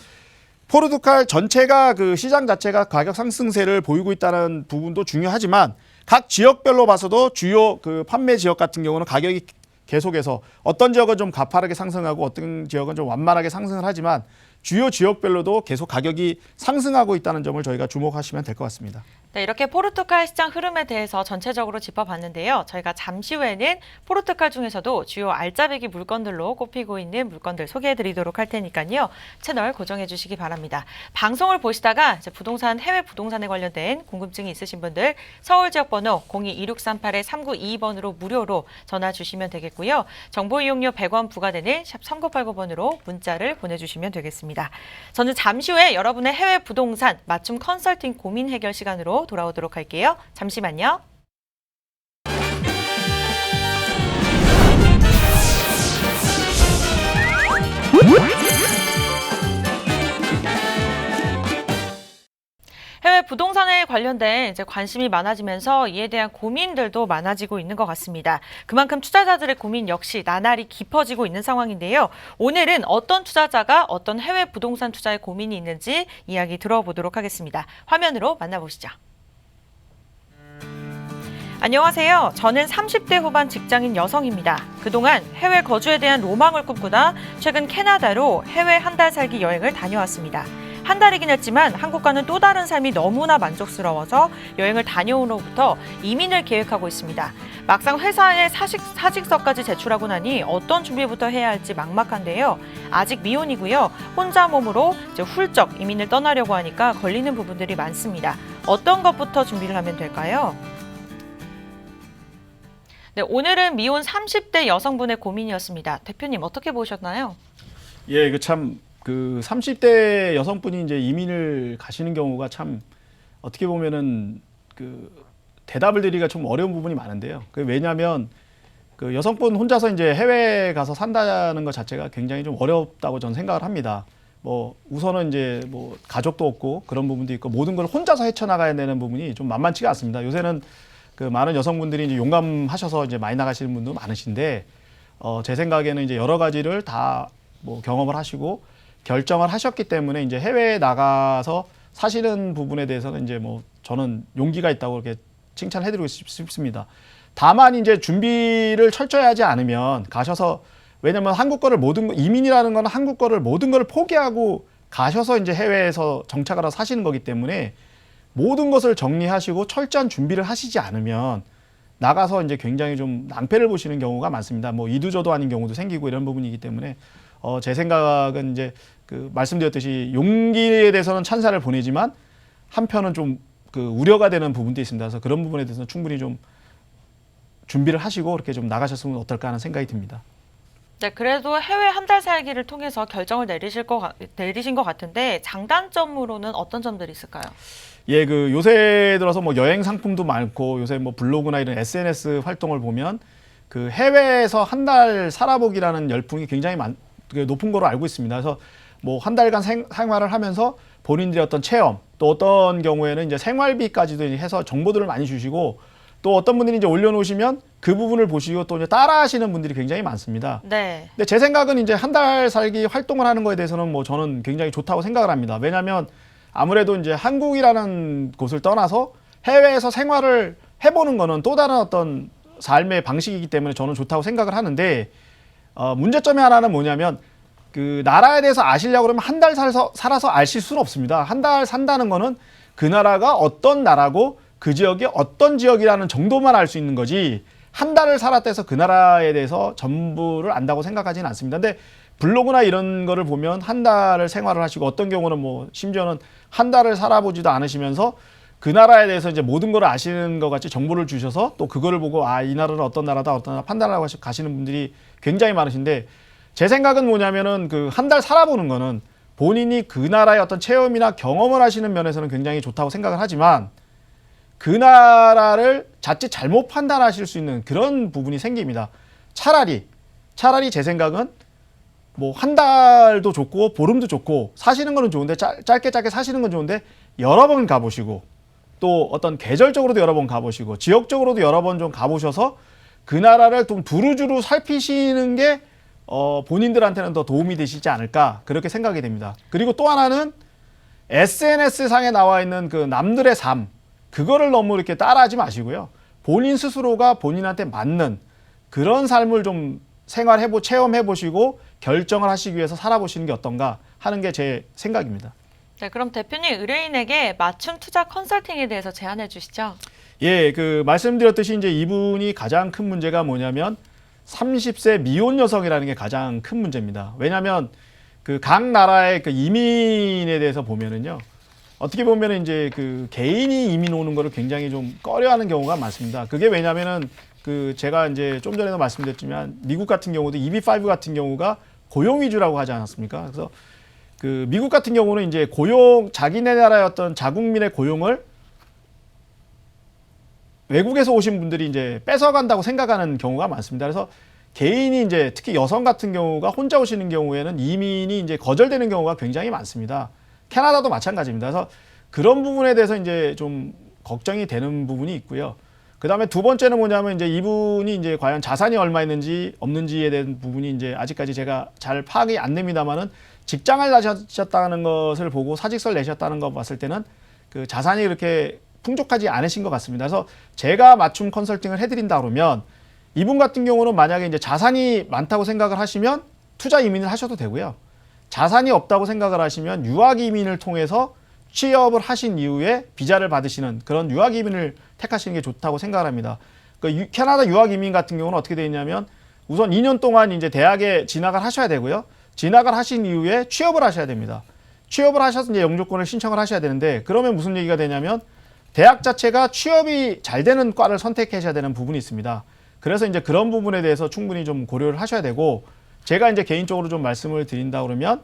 포르투갈 전체가 그 시장 자체가 가격 상승세를 보이고 있다는 부분도 중요하지만 각 지역별로 봐서도 주요 그 판매 지역 같은 경우는 가격이 계속해서 어떤 지역은 좀 가파르게 상승하고 어떤 지역은 좀 완만하게 상승을 하지만 주요 지역별로도 계속 가격이 상승하고 있다는 점을 저희가 주목하시면 될 것 같습니다. 네, 이렇게 포르투갈 시장 흐름에 대해서 전체적으로 짚어봤는데요. 저희가 잠시 후에는 포르투갈 중에서도 주요 알짜배기 물건들로 꼽히고 있는 물건들 소개해드리도록 할 테니까요. 채널 고정해 주시기 바랍니다. 방송을 보시다가 이제 부동산, 해외 부동산에 관련된 궁금증이 있으신 분들 서울 지역 번호 02-2638-3922번으로 무료로 전화 주시면 되겠고요. 정보 이용료 100원 부과되는 샵 3989번으로 문자를 보내주시면 되겠습니다. 저는 잠시 후에 여러분의 해외 부동산 맞춤 컨설팅 고민 해결 시간으로 돌아오도록 할게요. 잠시만요. 해외 부동산에 관련된 이제 관심이 많아지면서 이에 대한 고민들도 많아지고 있는 것 같습니다. 그만큼 투자자들의 고민 역시 나날이 깊어지고 있는 상황인데요. 오늘은 어떤 투자자가 어떤 해외 부동산 투자에 고민이 있는지 이야기 들어보도록 하겠습니다. 화면으로 만나보시죠. 안녕하세요. 저는 30대 후반 직장인 여성입니다. 그동안 해외 거주에 대한 로망을 꿈꾸다 최근 캐나다로 해외 한 달 살기 여행을 다녀왔습니다. 한 달이긴 했지만 한국과는 또 다른 삶이 너무나 만족스러워서 여행을 다녀온 후부터 이민을 계획하고 있습니다. 막상 회사에 사직서까지 제출하고 나니 어떤 준비부터 해야 할지 막막한데요. 아직 미혼이고요. 혼자 몸으로 이제 훌쩍 이민을 떠나려고 하니까 걸리는 부분들이 많습니다. 어떤 것부터 준비를 하면 될까요? 네, 오늘은 미혼 30대 여성분의 고민이었습니다. 대표님 어떻게 보셨나요? 예, 이거 참 그 30대 여성분이 이제 이민을 가시는 경우가 참 어떻게 보면은 그 대답을 드리기가 좀 어려운 부분이 많은데요. 그 왜냐하면 그 여성분 혼자서 이제 해외에 가서 산다는 것 자체가 굉장히 좀 어렵다고 저는 생각을 합니다. 뭐 우선은 이제 뭐 가족도 없고 그런 부분도 있고 모든 걸 혼자서 헤쳐나가야 되는 부분이 좀 만만치가 않습니다. 요새는 그 많은 여성분들이 이제 용감하셔서 이제 많이 나가시는 분도 많으신데 제 생각에는 이제 여러 가지를 다 뭐 경험을 하시고 결정을 하셨기 때문에 이제 해외에 나가서 사시는 부분에 대해서는 이제 뭐 저는 용기가 있다고 이렇게 칭찬해드리고 싶습니다. 다만 이제 준비를 철저히 하지 않으면 가셔서 왜냐면 한국 거를 이민이라는 건 한국 거를 모든 걸 포기하고 가셔서 이제 해외에서 정착을 해서 사시는 거기 때문에 모든 것을 정리하시고 철저한 준비를 하시지 않으면 나가서 이제 굉장히 좀 낭패를 보시는 경우가 많습니다. 뭐 이두저도 아닌 경우도 생기고 이런 부분이기 때문에 제 생각은 이제 그 말씀드렸듯이 용기에 대해서는 찬사를 보내지만 한편은 좀 그 우려가 되는 부분도 있습니다. 그래서 그런 부분에 대해서는 충분히 좀 준비를 하시고 이렇게 좀 나가셨으면 어떨까 하는 생각이 듭니다. 네, 그래도 해외 한 달 살기를 통해서 결정을 내리신 것 같은데 장단점으로는 어떤 점들이 있을까요? 예, 그 요새 들어서 뭐 여행 상품도 많고 요새 뭐 블로그나 이런 SNS 활동을 보면 그 해외에서 한 달 살아보기라는 열풍이 굉장히 높은 거로 알고 있습니다. 그래서 뭐 한 달간 생활을 하면서 본인들의 어떤 체험, 또 어떤 경우에는 이제 생활비까지도 해서 정보들을 많이 주시고 또 어떤 분들이 이제 올려놓으시면 그 부분을 보시고 또 이제 따라하시는 분들이 굉장히 많습니다. 네. 근데 제 생각은 이제 한 달 살기 활동을 하는 거에 대해서는 뭐 저는 굉장히 좋다고 생각을 합니다. 왜냐하면 아무래도 이제 한국이라는 곳을 떠나서 해외에서 생활을 해보는 거는 또 다른 어떤 삶의 방식이기 때문에 저는 좋다고 생각을 하는데 문제점이 하나는 뭐냐면 그 나라에 대해서 아시려고 그러면 한 달 살아서 아실 수는 없습니다. 한 달 산다는 거는 그 나라가 어떤 나라고 그 지역이 어떤 지역이라는 정도만 알 수 있는 거지 한 달을 살았다 해서 그 나라에 대해서 전부를 안다고 생각하지는 않습니다. 근데 블로그나 이런 거를 보면 한 달을 생활을 하시고 어떤 경우는 뭐 심지어는 한 달을 살아보지도 않으시면서 그 나라에 대해서 이제 모든 걸 아시는 것 같이 정보를 주셔서 또 그거를 보고 이 나라는 어떤 나라다 어떤 나라 판단하고 가시는 분들이 굉장히 많으신데 제 생각은 뭐냐면은 그 한 달 살아보는 거는 본인이 그 나라의 어떤 체험이나 경험을 하시는 면에서는 굉장히 좋다고 생각을 하지만 그 나라를 자칫 잘못 판단하실 수 있는 그런 부분이 생깁니다. 차라리 제 생각은 뭐 한 달도 좋고 보름도 좋고 사시는 거는 좋은데 짧게 사시는 건 좋은데 여러 번 가보시고 또 어떤 계절적으로도 여러 번 가보시고 지역적으로도 여러 번 좀 가보셔서 그 나라를 좀 두루두루 살피시는 게 본인들한테는 더 도움이 되시지 않을까 그렇게 생각이 됩니다. 그리고 또 하나는 SNS상에 나와 있는 그 남들의 삶 그거를 너무 이렇게 따라하지 마시고요. 본인 스스로가 본인한테 맞는 그런 삶을 좀 체험해보시고 결정을 하시기 위해서 살아보시는 게 어떤가 하는 게 제 생각입니다. 네, 그럼 대표님 의뢰인에게 맞춤 투자 컨설팅에 대해서 제안해 주시죠. 예, 그 말씀드렸듯이 이제 이분이 가장 큰 문제가 뭐냐면 30세 미혼 여성이라는 게 가장 큰 문제입니다. 왜냐하면 그 각 나라의 그 이민에 대해서 보면은요, 어떻게 보면은 이제 그 개인이 이민 오는 거를 굉장히 좀 꺼려하는 경우가 많습니다. 그게 왜냐면은 그 제가 이제 좀 전에도 말씀드렸지만 미국 같은 경우도 EB5 같은 경우가 고용 위주라고 하지 않았습니까? 그래서 그 미국 같은 경우는 이제 자기네 나라의 어떤 자국민의 고용을 외국에서 오신 분들이 이제 뺏어간다고 생각하는 경우가 많습니다. 그래서 개인이 이제 특히 여성 같은 경우가 혼자 오시는 경우에는 이민이 이제 거절되는 경우가 굉장히 많습니다. 캐나다도 마찬가지입니다. 그래서 그런 부분에 대해서 이제 좀 걱정이 되는 부분이 있고요. 그 다음에 두 번째는 뭐냐면 이제 이분이 이제 과연 자산이 얼마 있는지 없는지에 대한 부분이 이제 아직까지 제가 잘 파악이 안 됩니다만은 직장을 다셨다는 것을 보고 사직서를 내셨다는 거 봤을 때는 그 자산이 그렇게 풍족하지 않으신 것 같습니다. 그래서 제가 맞춤 컨설팅을 해드린다 그러면 이분 같은 경우는 만약에 이제 자산이 많다고 생각을 하시면 투자 이민을 하셔도 되고요. 자산이 없다고 생각을 하시면 유학 이민을 통해서 취업을 하신 이후에 비자를 받으시는 그런 유학 이민을 택하시는 게 좋다고 생각을 합니다. 그 캐나다 유학 이민 같은 경우는 어떻게 되어 있냐면 우선 2년 동안 이제 대학에 진학을 하셔야 되고요. 진학을 하신 이후에 취업을 하셔야 됩니다. 취업을 하셔서 이제 영주권을 신청을 하셔야 되는데 그러면 무슨 얘기가 되냐면 대학 자체가 취업이 잘 되는 과를 선택하셔야 되는 부분이 있습니다. 그래서 이제 그런 부분에 대해서 충분히 좀 고려를 하셔야 되고 제가 이제 개인적으로 좀 말씀을 드린다 그러면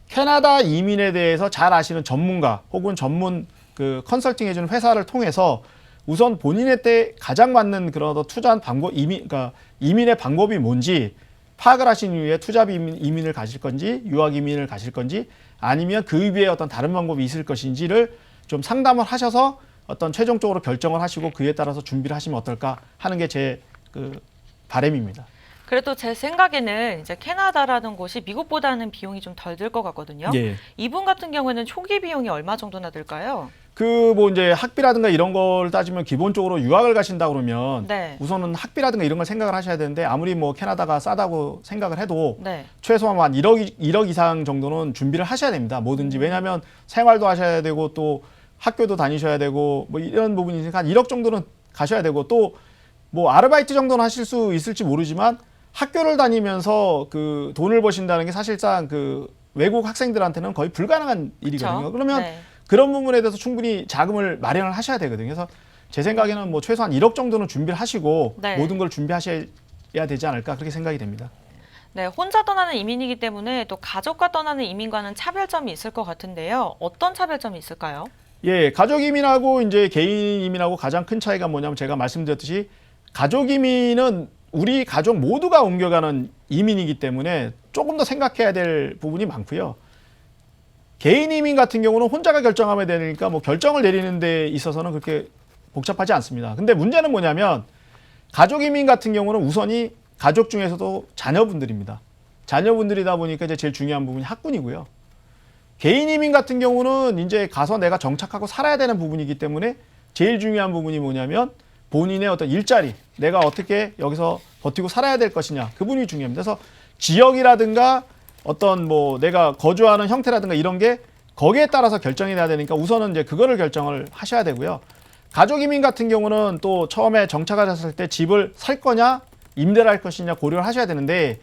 캐나다 이민에 대해서 잘 아시는 전문가 혹은 전문 그 컨설팅 해주는 회사를 통해서 우선 본인의 때 가장 맞는 그런 투자한 방법, 그러니까 이민의 방법이 뭔지 파악을 하신 이후에 투자 이민을 가실 건지 유학 이민을 가실 건지 아니면 그 위에 어떤 다른 방법이 있을 것인지를 좀 상담을 하셔서 어떤 최종적으로 결정을 하시고 그에 따라서 준비를 하시면 어떨까 하는 게 제 그 바람입니다. 그래도 제 생각에는 이제 캐나다라는 곳이 미국보다는 비용이 좀 덜 들 것 같거든요. 예. 이분 같은 경우에는 초기 비용이 얼마 정도나 들까요? 그 뭐 이제 학비라든가 이런 걸 따지면 기본적으로 유학을 가신다 그러면 네. 우선은 학비라든가 이런 걸 생각을 하셔야 되는데 아무리 뭐 캐나다가 싸다고 생각을 해도 네. 최소한 한 1억 이상 정도는 준비를 하셔야 됩니다. 뭐든지. 왜냐하면 생활도 하셔야 되고 또 학교도 다니셔야 되고 뭐 이런 부분이 있으니까 한 1억 정도는 가셔야 되고 또 뭐 아르바이트 정도는 하실 수 있을지 모르지만 학교를 다니면서 그 돈을 버신다는 게 사실상 그 외국 학생들한테는 거의 불가능한 일이거든요. 그러면 네. 그런 부분에 대해서 충분히 자금을 마련을 하셔야 되거든요. 그래서 제 생각에는 뭐 최소한 1억 정도는 준비를 하시고 네. 모든 걸 준비하셔야 되지 않을까 그렇게 생각이 됩니다. 네, 혼자 떠나는 이민이기 때문에 또 가족과 떠나는 이민과는 차별점이 있을 것 같은데요. 어떤 차별점이 있을까요? 예, 가족 이민하고 이제 개인 이민하고 가장 큰 차이가 뭐냐면 제가 말씀드렸듯이 가족 이민은 우리 가족 모두가 옮겨가는 이민이기 때문에 조금 더 생각해야 될 부분이 많고요. 개인 이민 같은 경우는 혼자가 결정하면 되니까 뭐 결정을 내리는 데 있어서는 그렇게 복잡하지 않습니다. 근데 문제는 뭐냐면 가족 이민 같은 경우는 우선이 가족 중에서도 자녀분들입니다. 자녀분들이다 보니까 이제 제일 중요한 부분이 학군이고요. 개인 이민 같은 경우는 이제 가서 내가 정착하고 살아야 되는 부분이기 때문에 제일 중요한 부분이 뭐냐면 본인의 어떤 일자리, 내가 어떻게 여기서 버티고 살아야 될 것이냐, 그 부분이 중요합니다. 그래서 지역이라든가 어떤 뭐 내가 거주하는 형태라든가 이런 게 거기에 따라서 결정이 돼야 되니까 우선은 이제 그거를 결정을 하셔야 되고요. 가족 이민 같은 경우는 또 처음에 정착하셨을 때 집을 살 거냐, 임대를 할 것이냐 고려를 하셔야 되는데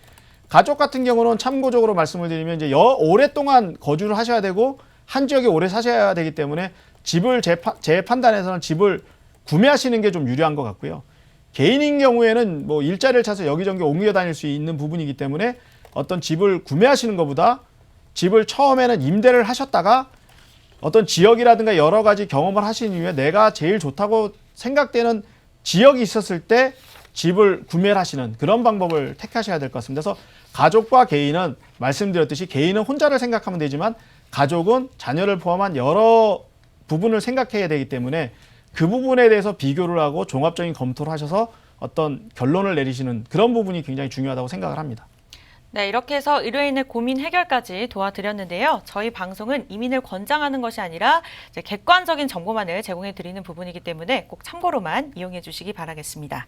가족 같은 경우는 참고적으로 말씀을 드리면 이제 오랫동안 거주를 하셔야 되고 한 지역에 오래 사셔야 되기 때문에 집을 제 판단에서는 집을 구매하시는 게 좀 유리한 것 같고요. 개인인 경우에는 뭐 일자리를 찾아서 여기저기 옮겨 다닐 수 있는 부분이기 때문에 어떤 집을 구매하시는 것보다 집을 처음에는 임대를 하셨다가 어떤 지역이라든가 여러 가지 경험을 하신 이후에 내가 제일 좋다고 생각되는 지역이 있었을 때 집을 구매를 하시는 그런 방법을 택하셔야 될 것 같습니다. 그래서 가족과 개인은 말씀드렸듯이 개인은 혼자를 생각하면 되지만 가족은 자녀를 포함한 여러 부분을 생각해야 되기 때문에 그 부분에 대해서 비교를 하고 종합적인 검토를 하셔서 어떤 결론을 내리시는 그런 부분이 굉장히 중요하다고 생각을 합니다. 네, 이렇게 해서 의뢰인의 고민 해결까지 도와드렸는데요. 저희 방송은 이민을 권장하는 것이 아니라 이제 객관적인 정보만을 제공해 드리는 부분이기 때문에 꼭 참고로만 이용해 주시기 바라겠습니다.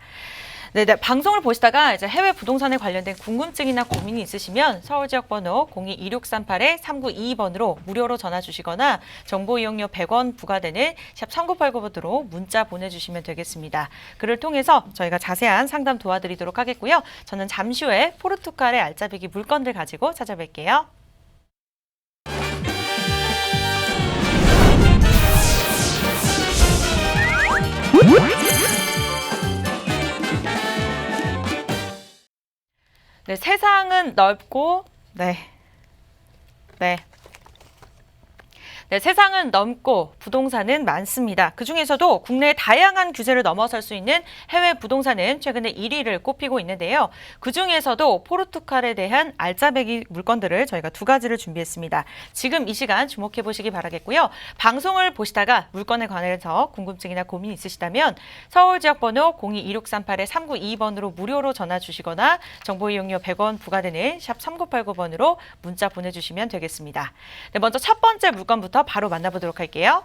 네, 방송을 보시다가 이제 해외 부동산에 관련된 궁금증이나 고민이 있으시면 서울 지역 번호 02-2638-3922번으로 무료로 전화 주시거나 정보 이용료 100원 부과되는 샵 3989번으로 문자 보내주시면 되겠습니다. 그를 통해서 저희가 자세한 상담 도와드리도록 하겠고요. 저는 잠시 후에 포르투갈의 알짜배기 물건들 가지고 찾아뵐게요. 네, 세상은 넓고 네, 세상은 넓고 부동산은 많습니다. 그중에서도 국내의 다양한 규제를 넘어설 수 있는 해외 부동산은 최근에 1위를 꼽히고 있는데요. 그중에서도 포르투갈에 대한 알짜배기 물건들을 저희가 2가지를 준비했습니다. 지금 이 시간 주목해 보시기 바라겠고요. 방송을 보시다가 물건에 관해서 궁금증이나 고민이 있으시다면 서울 지역 번호 02-2638-3922번으로 무료로 전화 주시거나 정보 이용료 100원 부과되는 샵 3989번으로 문자 보내주시면 되겠습니다. 네, 먼저 첫 번째 물건부터 바로 만나보도록 할게요.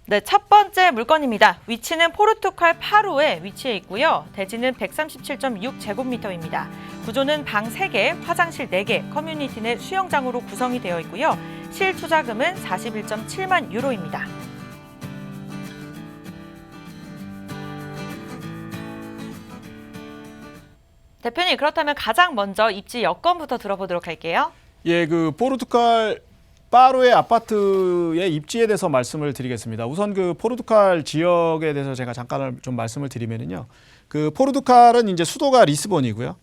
네, 첫 번째 물건입니다. 위치는 포르투갈 파루에 위치해 있고요. 대지는 137.6제곱미터입니다. 구조는 방 3개, 화장실 4개, 커뮤니티 내 수영장으로 구성이 되어 있고요. 실투자금은 41.7만 유로입니다. 대표님, 그렇다면 가장 먼저 입지 여건부터 들어보도록 할게요. 예, 그 포르투갈 파루의 아파트의 입지에 대해서 말씀을 드리겠습니다. 우선 그 포르투갈 지역에 대해서 제가 잠깐 좀 말씀을 드리면은요. 그 포르투갈은 이제 수도가 리스본이고요.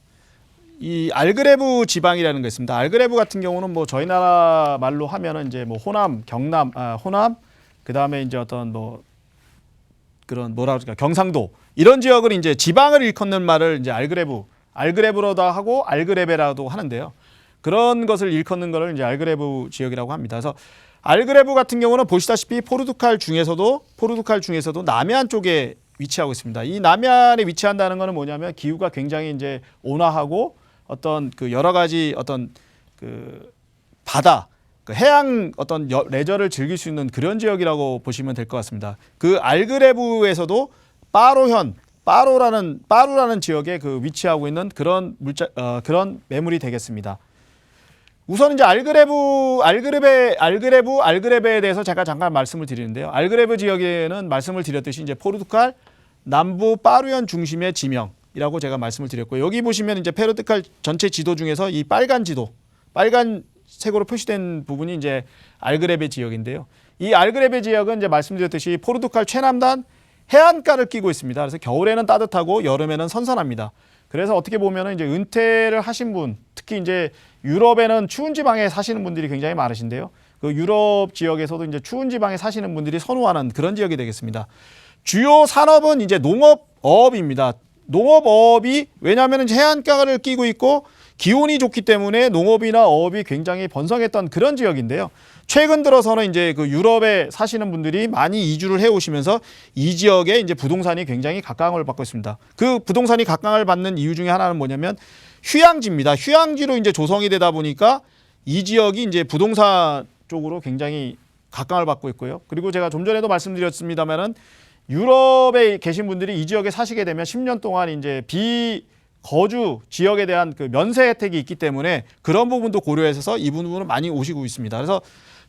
이 알그레브 지방이라는 게 있습니다. 알그레브 같은 경우는 뭐 저희 나라 말로 하면은 이제 뭐 호남, 경남, 호남, 그다음에 이제 어떤 뭐 그런 뭐라 그럴까 경상도 이런 지역을 이제 지방을 일컫는 말을 이제 알그레브로도 하고 알그레베라도 하는데요. 그런 것을 일컫는 것을 이제 알그레브 지역이라고 합니다. 그래서 알그레브 같은 경우는 보시다시피 포르투갈 중에서도 남해안 쪽에 위치하고 있습니다. 이 남해안에 위치한다는 것은 뭐냐면 기후가 굉장히 이제 온화하고 어떤 그 여러 가지 어떤 그 바다, 그 해양 어떤 레저를 즐길 수 있는 그런 지역이라고 보시면 될 것 같습니다. 그 알그레브에서도 빠루라는 지역에 그 위치하고 있는 그런 그런 매물이 되겠습니다. 우선 이제 알그레베에 대해서 제가 잠깐 말씀을 드리는데요. 알그레브 지역에는 말씀을 드렸듯이 이제 포르투갈 남부 파루현 중심의 지명이라고 제가 말씀을 드렸고요. 여기 보시면 이제 포르투갈 전체 지도 중에서 이 빨간색으로 표시된 부분이 이제 알그레베 지역인데요. 이 알그레베 지역은 이제 말씀드렸듯이 포르투갈 최남단 해안가를 끼고 있습니다. 그래서 겨울에는 따뜻하고 여름에는 선선합니다. 그래서 어떻게 보면은 이제 은퇴를 하신 분, 특히 이제 유럽에는 추운 지방에 사시는 분들이 굉장히 많으신데요. 그 유럽 지역에서도 이제 추운 지방에 사시는 분들이 선호하는 그런 지역이 되겠습니다. 주요 산업은 이제 농업입니다. 농업이 왜냐하면 해안가를 끼고 있고 기온이 좋기 때문에 농업이나 어업이 굉장히 번성했던 그런 지역인데요. 최근 들어서는 이제 그 유럽에 사시는 분들이 많이 이주를 해 오시면서 이 지역에 이제 부동산이 굉장히 각광을 받고 있습니다. 그 부동산이 각광을 받는 이유 중에 하나는 뭐냐면 휴양지입니다. 휴양지로 이제 조성이 되다 보니까 이 지역이 이제 부동산 쪽으로 굉장히 각광을 받고 있고요. 그리고 제가 좀 전에도 말씀드렸습니다만은 유럽에 계신 분들이 이 지역에 사시게 되면 10년 동안 이제 비거주 지역에 대한 그 면세 혜택이 있기 때문에 그런 부분도 고려해서 이 부분은 많이 오시고 있습니다. 그래서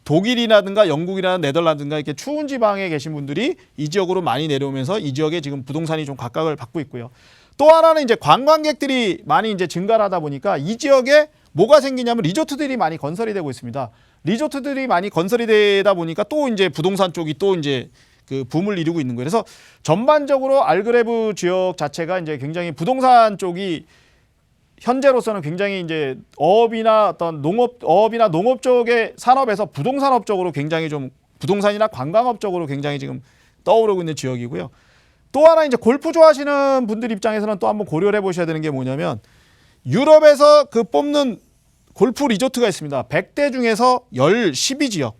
독일이라든가 영국이나 네덜란드인가 이렇게 추운 지방에 계신 분들이 이 지역으로 많이 내려오면서 이 지역에 지금 부동산이 좀 각광을 받고 있고요. 또 하나는 이제 관광객들이 많이 이제 증가하다 보니까 이 지역에 뭐가 생기냐면 리조트들이 많이 건설이 되고 있습니다. 리조트들이 많이 건설이 되다 보니까 또 이제 부동산 쪽이 또 이제 그 붐을 이루고 있는 거예요. 그래서 전반적으로 알그레브 지역 자체가 이제 굉장히 부동산 쪽이 현재로서는 굉장히 이제 어업이나 농업 쪽의 산업에서 부동산업 쪽으로 굉장히 좀 부동산이나 관광업 쪽으로 굉장히 지금 떠오르고 있는 지역이고요. 또 하나 이제 골프 좋아하시는 분들 입장에서는 또 한번 고려를 해보셔야 되는 게 뭐냐면 유럽에서 그 뽑는 골프 리조트가 있습니다. 100대 중에서 12지역.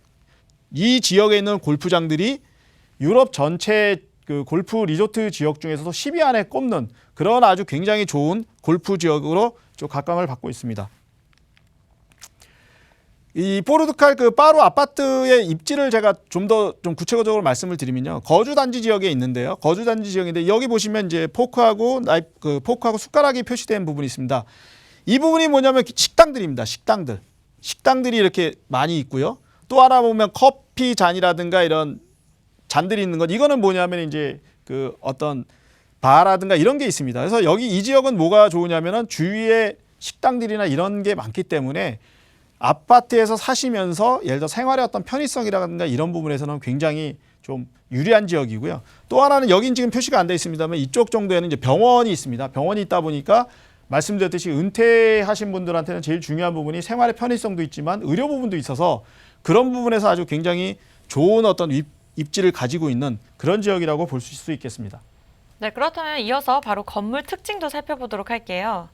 이 지역에 있는 골프장들이 유럽 전체 그 골프 리조트 지역 중에서도 10위 안에 꼽는 그런 아주 굉장히 좋은 골프 지역으로 좀 각광을 받고 있습니다. 이 포르투갈 그 파루 아파트의 입지를 제가 좀 구체적으로 말씀을 드리면요. 거주단지 지역에 있는데요. 거주단지 지역인데 여기 보시면 이제 포크하고 숟가락이 표시된 부분이 있습니다. 이 부분이 뭐냐면 식당들입니다. 식당들이 이렇게 많이 있고요. 또 하나 보면 커피 잔이라든가 이런 잔들이 있는 것. 이거는 뭐냐면 이제 그 어떤 바라든가 이런 게 있습니다. 그래서 여기 이 지역은 뭐가 좋으냐면은 주위에 식당들이나 이런 게 많기 때문에 아파트에서 사시면서 예를 들어 생활의 어떤 편의성이라든가 이런 부분에서는 굉장히 좀 유리한 지역이고요. 또 하나는 여긴 지금 표시가 안 돼 있습니다만 이쪽 정도에는 이제 병원이 있습니다. 병원이 있다 보니까 말씀드렸듯이 은퇴하신 분들한테는 제일 중요한 부분이 생활의 편의성도 있지만 의료 부분도 있어서 그런 부분에서 아주 굉장히 좋은 어떤 입지를 가지고 있는 그런 지역이라고 볼 수 있겠습니다. 네, 그렇다면 이어서 바로 건물 특징도 살펴보도록 할게요.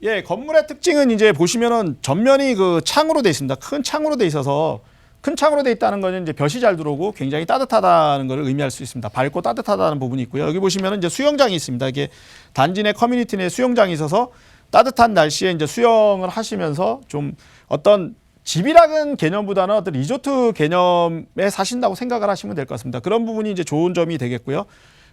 예, 건물의 특징은 이제 보시면은 전면이 그 창으로 돼 있습니다. 큰 창으로 돼 있어서 큰 창으로 돼 있다는 거는 이제 볕이 잘 들어오고 굉장히 따뜻하다는 것을 의미할 수 있습니다. 밝고 따뜻하다는 부분이 있고요. 여기 보시면은 이제 수영장이 있습니다. 이게 단지 내 커뮤니티 내 수영장이 있어서 따뜻한 날씨에 이제 수영을 하시면서 좀 어떤 집이라는 개념보다는 어떤 리조트 개념에 사신다고 생각을 하시면 될 것 같습니다. 그런 부분이 이제 좋은 점이 되겠고요.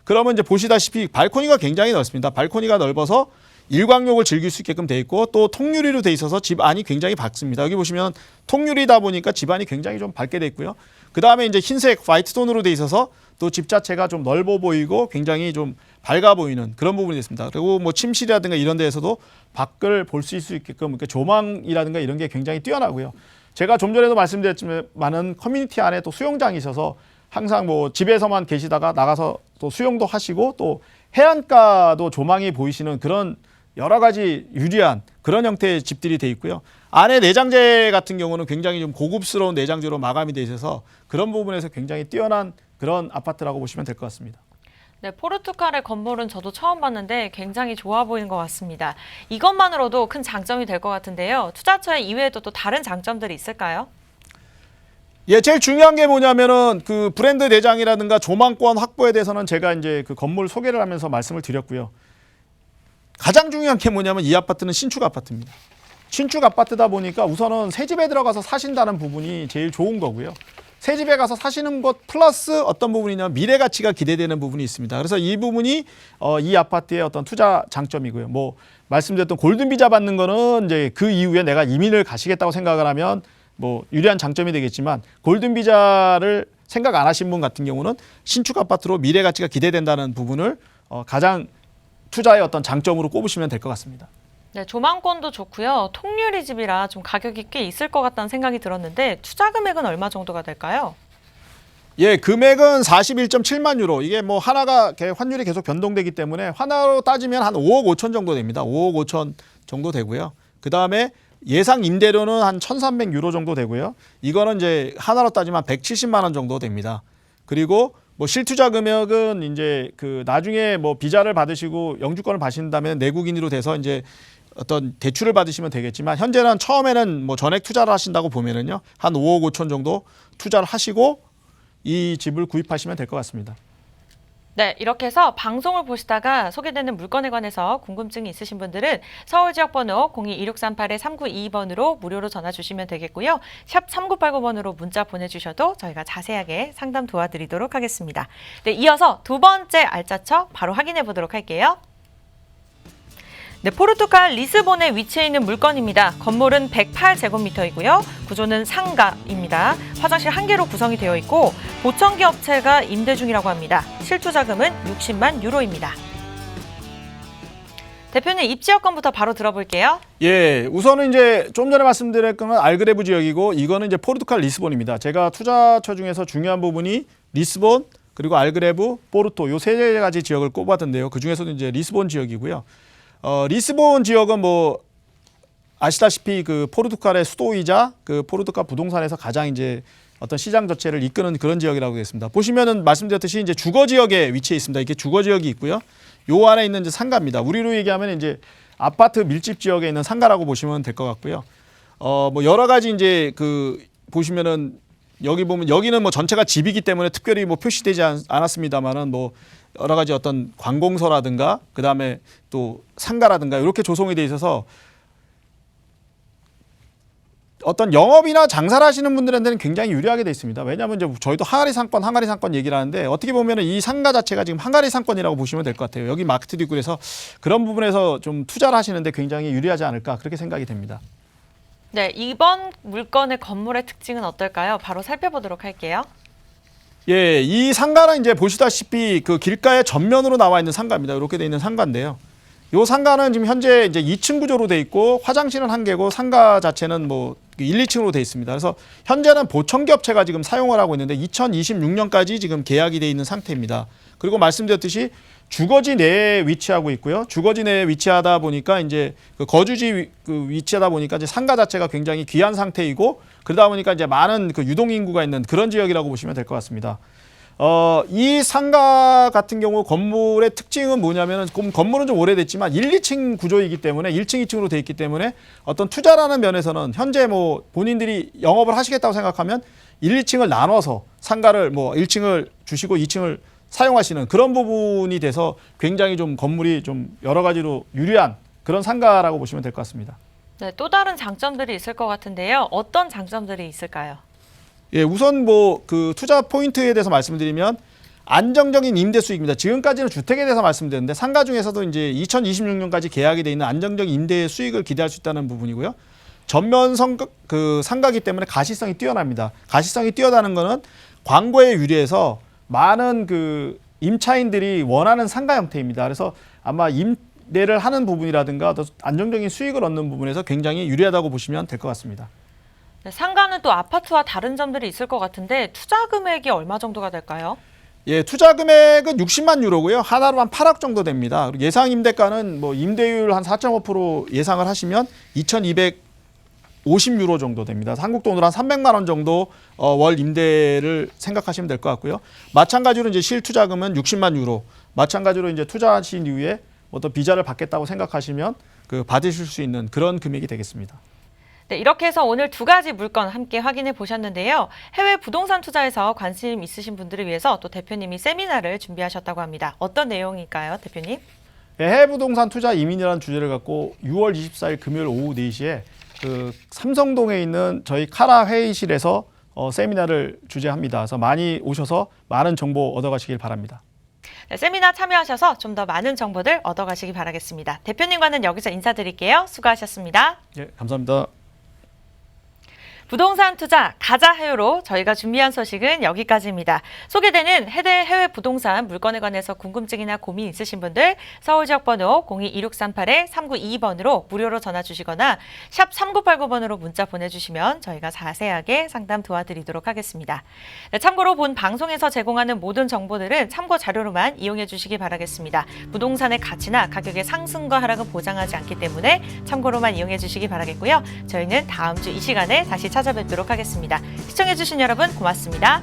그러면 이제 보시다시피 발코니가 굉장히 넓습니다. 발코니가 넓어서 일광욕을 즐길 수 있게끔 돼 있고 또 통유리로 돼 있어서 집 안이 굉장히 밝습니다. 여기 보시면 통유리다 보니까 집 안이 굉장히 좀 밝게 돼 있고요. 그 다음에 이제 흰색 화이트 톤으로 돼 있어서 또 집 자체가 좀 넓어 보이고 굉장히 좀 밝아 보이는 그런 부분이 있습니다. 그리고 뭐 침실이라든가 이런 데에서도 밖을 볼 수 있게끔 이렇게 조망이라든가 이런 게 굉장히 뛰어나고요. 제가 좀 전에도 말씀드렸지만 많은 커뮤니티 안에 또 수영장이 있어서 항상 뭐 집에서만 계시다가 나가서 또 수영도 하시고 또 해안가도 조망이 보이시는 그런 여러 가지 유리한 그런 형태의 집들이 돼 있고요. 안에 내장재 같은 경우는 굉장히 좀 고급스러운 내장재로 마감이 돼 있어서 그런 부분에서 굉장히 뛰어난 그런 아파트라고 보시면 될 것 같습니다. 네, 포르투갈의 건물은 저도 처음 봤는데 굉장히 좋아 보이는 것 같습니다. 이것만으로도 큰 장점이 될 것 같은데요. 투자처의 이외에도 또 다른 장점들이 있을까요? 예, 제일 중요한 게 뭐냐면은 그 브랜드 내장이라든가 조망권 확보에 대해서는 제가 이제 그 건물 소개를 하면서 말씀을 드렸고요. 가장 중요한 게 뭐냐면 이 아파트는 신축 아파트입니다. 신축 아파트다 보니까 우선은 새 집에 들어가서 사신다는 부분이 제일 좋은 거고요. 새 집에 가서 사시는 것 플러스 어떤 부분이냐면 미래 가치가 기대되는 부분이 있습니다. 그래서 이 부분이 이 아파트의 어떤 투자 장점이고요. 뭐 말씀드렸던 골든 비자 받는 거는 이제 그 이후에 내가 이민을 가시겠다고 생각을 하면 뭐 유리한 장점이 되겠지만 골든 비자를 생각 안 하신 분 같은 경우는 신축 아파트로 미래 가치가 기대된다는 부분을 가장 투자의 어떤 장점으로 꼽으시면 될 것 같습니다. 네, 조망권도 좋고요. 통유리 집이라 좀 가격이 꽤 있을 것 같다는 생각이 들었는데 투자 금액은 얼마 정도가 될까요? 예, 금액은 41.7만 유로. 이게 뭐 하나가 환율이 계속 변동되기 때문에 하나로 따지면 한 5억 5천 정도 됩니다. 5억 5천 정도 되고요. 그 다음에 예상 임대료는 한 1,300 유로 정도 되고요. 이거는 이제 하나로 따지면 170만 원 정도 됩니다. 그리고 뭐 실투자 금액은 이제 그 나중에 뭐 비자를 받으시고 영주권을 받으신다면 내국인으로 돼서 이제 어떤 대출을 받으시면 되겠지만 현재는 처음에는 뭐 전액 투자를 하신다고 보면은요 한 5억 5천 정도 투자를 하시고 이 집을 구입하시면 될 것 같습니다. 네, 이렇게 해서 방송을 보시다가 소개되는 물건에 관해서 궁금증이 있으신 분들은 서울 지역번호 02-2638-3922번으로 무료로 전화 주시면 되겠고요. 샵 3989번으로 문자 보내주셔도 저희가 자세하게 상담 도와드리도록 하겠습니다. 네, 이어서 두 번째 알짜처 바로 확인해 보도록 할게요. 네, 포르투갈 리스본에 위치해 있는 물건입니다. 건물은 108제곱미터이고요. 구조는 상가입니다. 화장실 1개로 구성이 되어 있고 보청기 업체가 임대 중이라고 합니다. 실투자금은 60만 유로입니다. 대표님 입지역 건부터 바로 들어볼게요. 예, 우선은 이제 좀 전에 말씀드렸던 건 알그레브 지역이고 이거는 이제 포르투갈 리스본입니다. 제가 투자처 중에서 중요한 부분이 리스본 그리고 알그레브, 포르토 요 세 가지 지역을 꼽았던데요. 그 중에서도 이제 리스본 지역이고요. 리스본 지역은 뭐 아시다시피 그 포르투갈의 수도이자 그 포르투갈 부동산에서 가장 이제 어떤 시장 자체를 이끄는 그런 지역이라고 되겠습니다. 보시면은 말씀드렸듯이 이제 주거 지역에 위치해 있습니다. 이렇게 주거 지역이 있고요. 요 안에 있는 이제 상가입니다. 우리로 얘기하면 이제 아파트 밀집 지역에 있는 상가라고 보시면 될 것 같고요. 뭐 여러 가지 이제 그 보시면은 여기 보면 여기는 뭐 전체가 집이기 때문에 특별히 뭐 표시되지 않았습니다만은 뭐 여러 가지 어떤 관공서라든가 그 다음에 또 상가라든가 이렇게 조성이 돼 있어서 어떤 영업이나 장사를 하시는 분들한테는 굉장히 유리하게 돼 있습니다. 왜냐하면 이제 저희도 항아리 상권 얘기를 하는데 어떻게 보면은 이 상가 자체가 지금 항아리 상권이라고 보시면 될 것 같아요. 여기 마트도 있고 그래서 그런 부분에서 좀 투자를 하시는데 굉장히 유리하지 않을까 그렇게 생각이 됩니다. 네, 이번 물건의 건물의 특징은 어떨까요? 바로 살펴보도록 할게요. 예, 이 상가는 이제 보시다시피 그 길가에 전면으로 나와 있는 상가입니다. 이렇게 돼 있는 상가인데요. 요 상가는 지금 현재 이제 2층 구조로 돼 있고 화장실은 한 개고 상가 자체는 뭐 1, 2층으로 돼 있습니다. 그래서 현재는 보청기 업체가 지금 사용을 하고 있는데 2026년까지 지금 계약이 돼 있는 상태입니다. 그리고 말씀드렸듯이 주거지 내에 위치하고 있고요. 주거지 내에 위치하다 보니까 이제 그 거주지 위치하다 보니까 이제 상가 자체가 굉장히 귀한 상태이고 그러다 보니까 이제 많은 그 유동 인구가 있는 그런 지역이라고 보시면 될 것 같습니다. 이 상가 같은 경우 건물의 특징은 뭐냐면은 건물은 좀 오래됐지만 1, 2층 구조이기 때문에 1층, 2층으로 돼 있기 때문에 어떤 투자라는 면에서는 현재 뭐 본인들이 영업을 하시겠다고 생각하면 1, 2층을 나눠서 상가를 뭐 1층을 주시고 2층을 사용하시는 그런 부분이 돼서 굉장히 좀 건물이 좀 여러 가지로 유리한 그런 상가라고 보시면 될 것 같습니다. 네, 또 다른 장점들이 있을 것 같은데요. 어떤 장점들이 있을까요? 예, 우선 뭐 그 투자 포인트에 대해서 말씀드리면 안정적인 임대 수익입니다. 지금까지는 주택에 대해서 말씀드렸는데 상가 중에서도 이제 2026년까지 계약이 돼 있는 안정적인 임대 수익을 기대할 수 있다는 부분이고요. 전면 그 상가기 때문에 가시성이 뛰어납니다. 가시성이 뛰어나는 거는 광고에 유리해서 많은 그 임차인들이 원하는 상가 형태입니다. 그래서 아마 임대를 하는 부분이라든가 더 안정적인 수익을 얻는 부분에서 굉장히 유리하다고 보시면 될 것 같습니다. 네, 상가는 또 아파트와 다른 점들이 있을 것 같은데 투자 금액이 얼마 정도가 될까요? 예, 투자 금액은 60만 유로고요. 하나로 한 8억 정도 됩니다. 그리고 예상 임대가는 뭐 임대율 한 4.5% 예상을 하시면 2,250유로 정도 됩니다. 한국 돈으로 한 300만 원 정도 월 임대를 생각하시면 될 것 같고요. 마찬가지로 이제 실투자금은 60만 유로. 마찬가지로 이제 투자하신 이후에 어떤 비자를 받겠다고 생각하시면 그 받으실 수 있는 그런 금액이 되겠습니다. 네, 이렇게 해서 오늘 두 가지 물건 함께 확인해 보셨는데요. 해외 부동산 투자에서 관심 있으신 분들을 위해서 또 대표님이 세미나를 준비하셨다고 합니다. 어떤 내용일까요, 대표님? 네, 해외 부동산 투자 이민이라는 주제를 갖고 6월 24일 금요일 오후 4시에 그 삼성동에 있는 저희 카라 회의실에서 세미나를 주재합니다. 그래서 많이 오셔서 많은 정보 얻어가시길 바랍니다. 네, 세미나 참여하셔서 좀 더 많은 정보들 얻어가시기 바라겠습니다. 대표님과는 여기서 인사드릴게요. 수고하셨습니다. 예, 감사합니다. 부동산 투자 가자 해외로 저희가 준비한 소식은 여기까지입니다. 소개되는 해외 부동산 물건에 관해서 궁금증이나 고민 있으신 분들 서울 지역 번호 02-2638-3922번으로 무료로 전화 주시거나 샵 3989번으로 문자 보내주시면 저희가 자세하게 상담 도와드리도록 하겠습니다. 네, 참고로 본 방송에서 제공하는 모든 정보들은 참고 자료로만 이용해 주시기 바라겠습니다. 부동산의 가치나 가격의 상승과 하락은 보장하지 않기 때문에 참고로만 이용해 주시기 바라겠고요. 저희는 다음 주 이 시간에 다시 찾아뵙도록 하겠습니다. 시청해주신 여러분 고맙습니다.